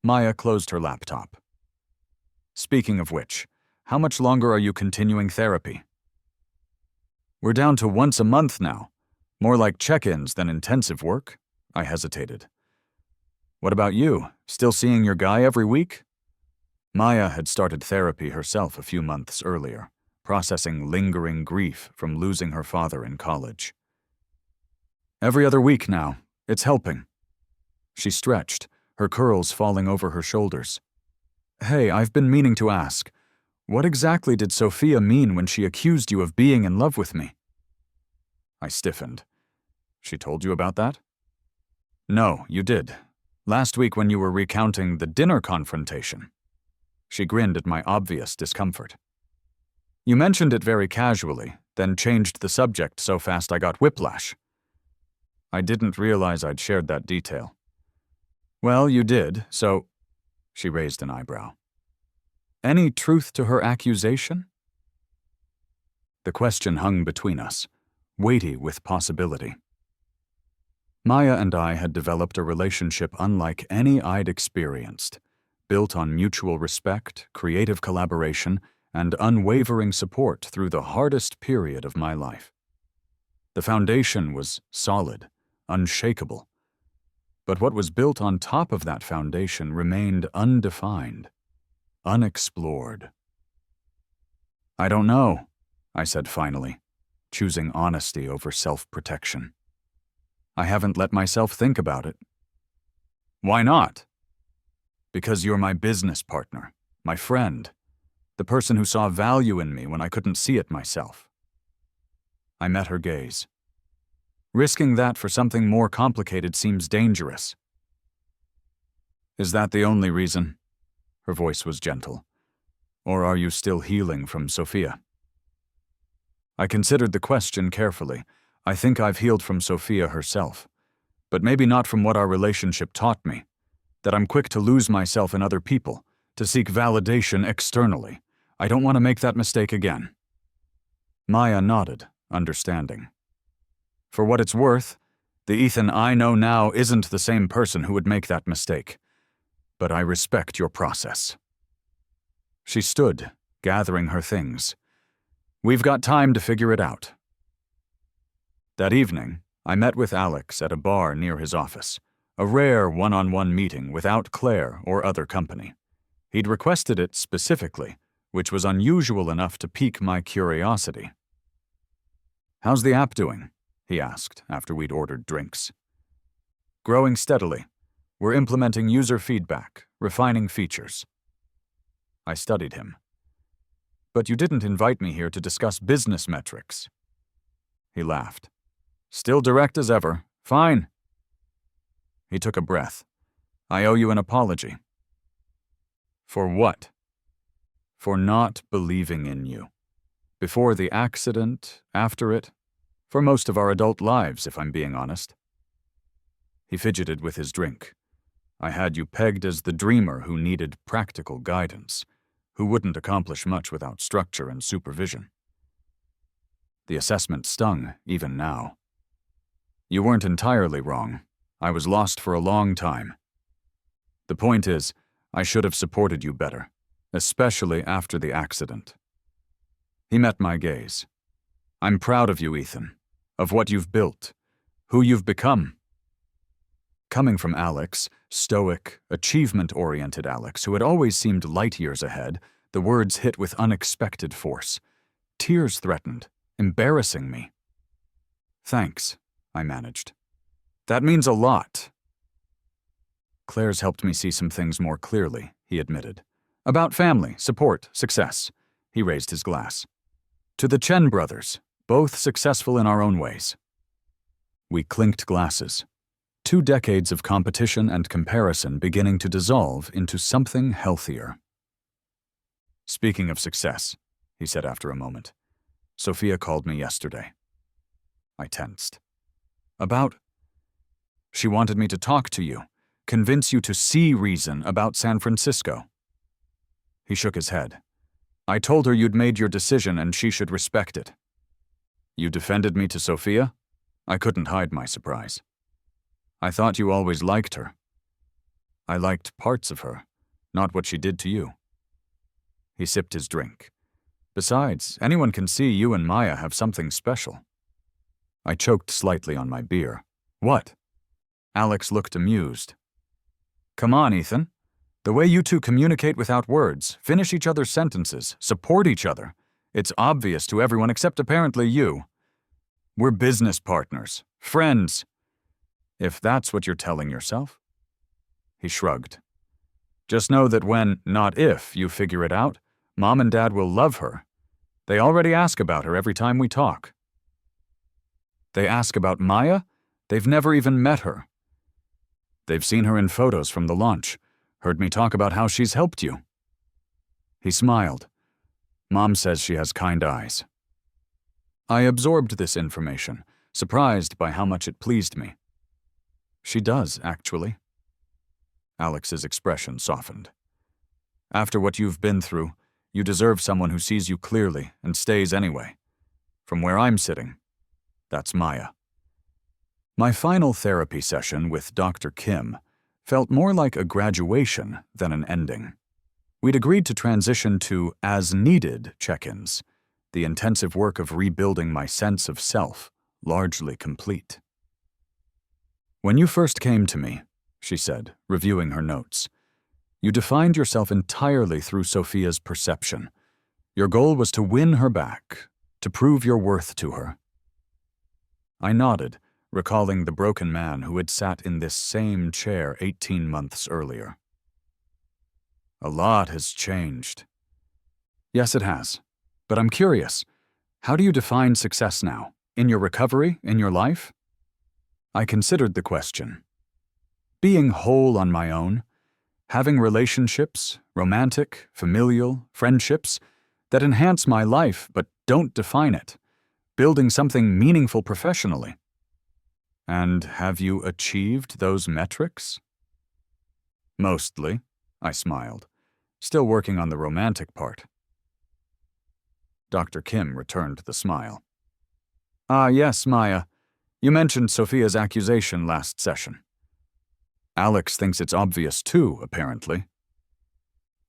Maya closed her laptop. Speaking of which, how much longer are you continuing therapy? We're down to once a month now. More like check-ins than intensive work. I hesitated. What about you? Still seeing your guy every week? Maya had started therapy herself a few months earlier, processing lingering grief from losing her father in college. Every other week now. It's helping. She stretched, her curls falling over her shoulders. Hey, I've been meaning to ask, what exactly did Sophia mean when she accused you of being in love with me? I stiffened. She told you about that? No, you did. Last week when you were recounting the dinner confrontation. She grinned at my obvious discomfort. You mentioned it very casually, then changed the subject so fast I got whiplash. I didn't realize I'd shared that detail. Well, you did, so... She raised an eyebrow. Any truth to her accusation? The question hung between us, weighty with possibility. Maya and I had developed a relationship unlike any I'd experienced, built on mutual respect, creative collaboration, and unwavering support through the hardest period of my life. The foundation was solid, unshakable. But what was built on top of that foundation remained undefined, unexplored. I don't know, I said finally, choosing honesty over self-protection. I haven't let myself think about it. Why not? Because you're my business partner, my friend, the person who saw value in me when I couldn't see it myself. I met her gaze. Risking that for something more complicated seems dangerous. Is that the only reason? Her voice was gentle. Or are you still healing from Sophia? I considered the question carefully. I think I've healed from Sophia herself, but maybe not from what our relationship taught me, that I'm quick to lose myself in other people, to seek validation externally. I don't want to make that mistake again. Maya nodded, understanding. For what it's worth, the Ethan I know now isn't the same person who would make that mistake, but I respect your process. She stood, gathering her things. We've got time to figure it out. That evening, I met with Alex at a bar near his office, a rare one-on-one meeting without Claire or other company. He'd requested it specifically, which was unusual enough to pique my curiosity. How's the app doing? He asked after we'd ordered drinks. Growing steadily. We're implementing user feedback, refining features. I studied him. But you didn't invite me here to discuss business metrics. He laughed. Still direct as ever. Fine. He took a breath. I owe you an apology. For what? For not believing in you. Before the accident, after it, for most of our adult lives, if I'm being honest. He fidgeted with his drink. I had you pegged as the dreamer who needed practical guidance, who wouldn't accomplish much without structure and supervision. The assessment stung, even now. You weren't entirely wrong. I was lost for a long time. The point is, I should have supported you better, especially after the accident. He met my gaze. I'm proud of you, Ethan, of what you've built, who you've become. Coming from Alex, stoic, achievement-oriented Alex, who had always seemed light years ahead, the words hit with unexpected force. Tears threatened, embarrassing me. Thanks, I managed. That means a lot. Claire's helped me see some things more clearly, he admitted. About family, support, success. He raised his glass. To the Chen brothers, both successful in our own ways. We clinked glasses. 2 decades of competition and comparison beginning to dissolve into something healthier. Speaking of success, he said after a moment, Sophia called me yesterday. I tensed. About? She wanted me to talk to you, convince you to see reason about San Francisco. He shook his head. I told her you'd made your decision and she should respect it. You defended me to Sophia? I couldn't hide my surprise. I thought you always liked her. I liked parts of her, not what she did to you. He sipped his drink. Besides, anyone can see you and Maya have something special. I choked slightly on my beer. What? Alex looked amused. Come on, Ethan. The way you two communicate without words, finish each other's sentences, support each other, it's obvious to everyone except apparently you. We're business partners, friends. If that's what you're telling yourself. He shrugged. Just know that when, not if, you figure it out, Mom and Dad will love her. They already ask about her every time we talk. They ask about Maya? They've never even met her. They've seen her in photos from the launch, heard me talk about how she's helped you. He smiled. Mom says she has kind eyes. I absorbed this information, surprised by how much it pleased me. She does, actually. Alex's expression softened. After what you've been through, you deserve someone who sees you clearly and stays anyway. From where I'm sitting, that's Maya. My final therapy session with Dr. Kim felt more like a graduation than an ending. We'd agreed to transition to as-needed check-ins, the intensive work of rebuilding my sense of self, largely complete. When you first came to me, she said, reviewing her notes, you defined yourself entirely through Sophia's perception. Your goal was to win her back, to prove your worth to her. I nodded, recalling the broken man who had sat in this same chair 18 months earlier. A lot has changed. Yes, it has. But I'm curious, how do you define success now? In your recovery? In your life? I considered the question. Being whole on my own, having relationships, romantic, familial, friendships, that enhance my life but don't define it, building something meaningful professionally. And have you achieved those metrics? Mostly, I smiled, still working on the romantic part. Dr. Kim returned the smile. Ah, yes, Maya. You mentioned Sophia's accusation last session. Alex thinks it's obvious too, apparently.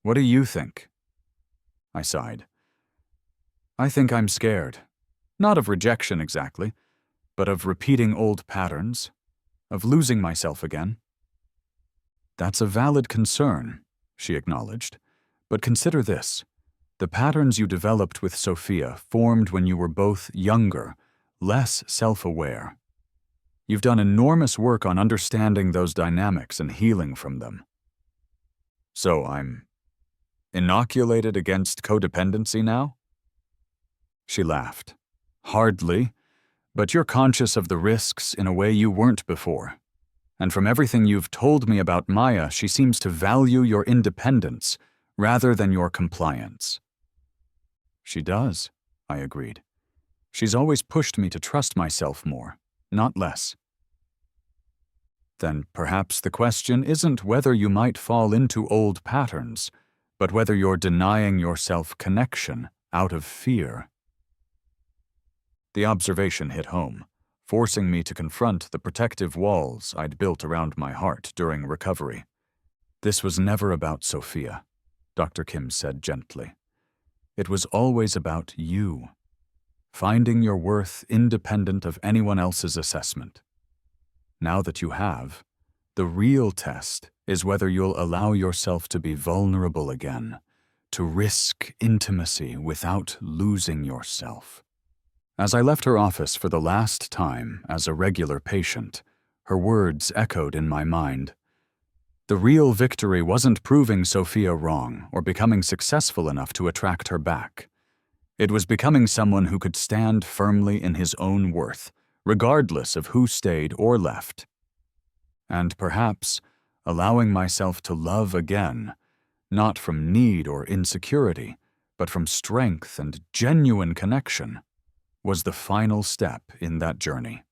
What do you think? I sighed. I think I'm scared. Not of rejection exactly, but of repeating old patterns, of losing myself again. That's a valid concern, she acknowledged, but consider this. The patterns you developed with Sophia formed when you were both younger, less self-aware. You've done enormous work on understanding those dynamics and healing from them. So I'm inoculated against codependency now? She laughed. Hardly, but you're conscious of the risks in a way you weren't before. And from everything you've told me about Maya, she seems to value your independence rather than your compliance. She does, I agreed. She's always pushed me to trust myself more, not less. Then perhaps the question isn't whether you might fall into old patterns, but whether you're denying yourself connection out of fear. The observation hit home, forcing me to confront the protective walls I'd built around my heart during recovery. This was never about Sophia, Dr. Kim said gently. It was always about you, finding your worth independent of anyone else's assessment. Now that you have, the real test is whether you'll allow yourself to be vulnerable again, to risk intimacy without losing yourself. As I left her office for the last time as a regular patient, her words echoed in my mind. The real victory wasn't proving Sophia wrong or becoming successful enough to attract her back. It was becoming someone who could stand firmly in his own worth, regardless of who stayed or left. And perhaps allowing myself to love again, not from need or insecurity, but from strength and genuine connection, was the final step in that journey.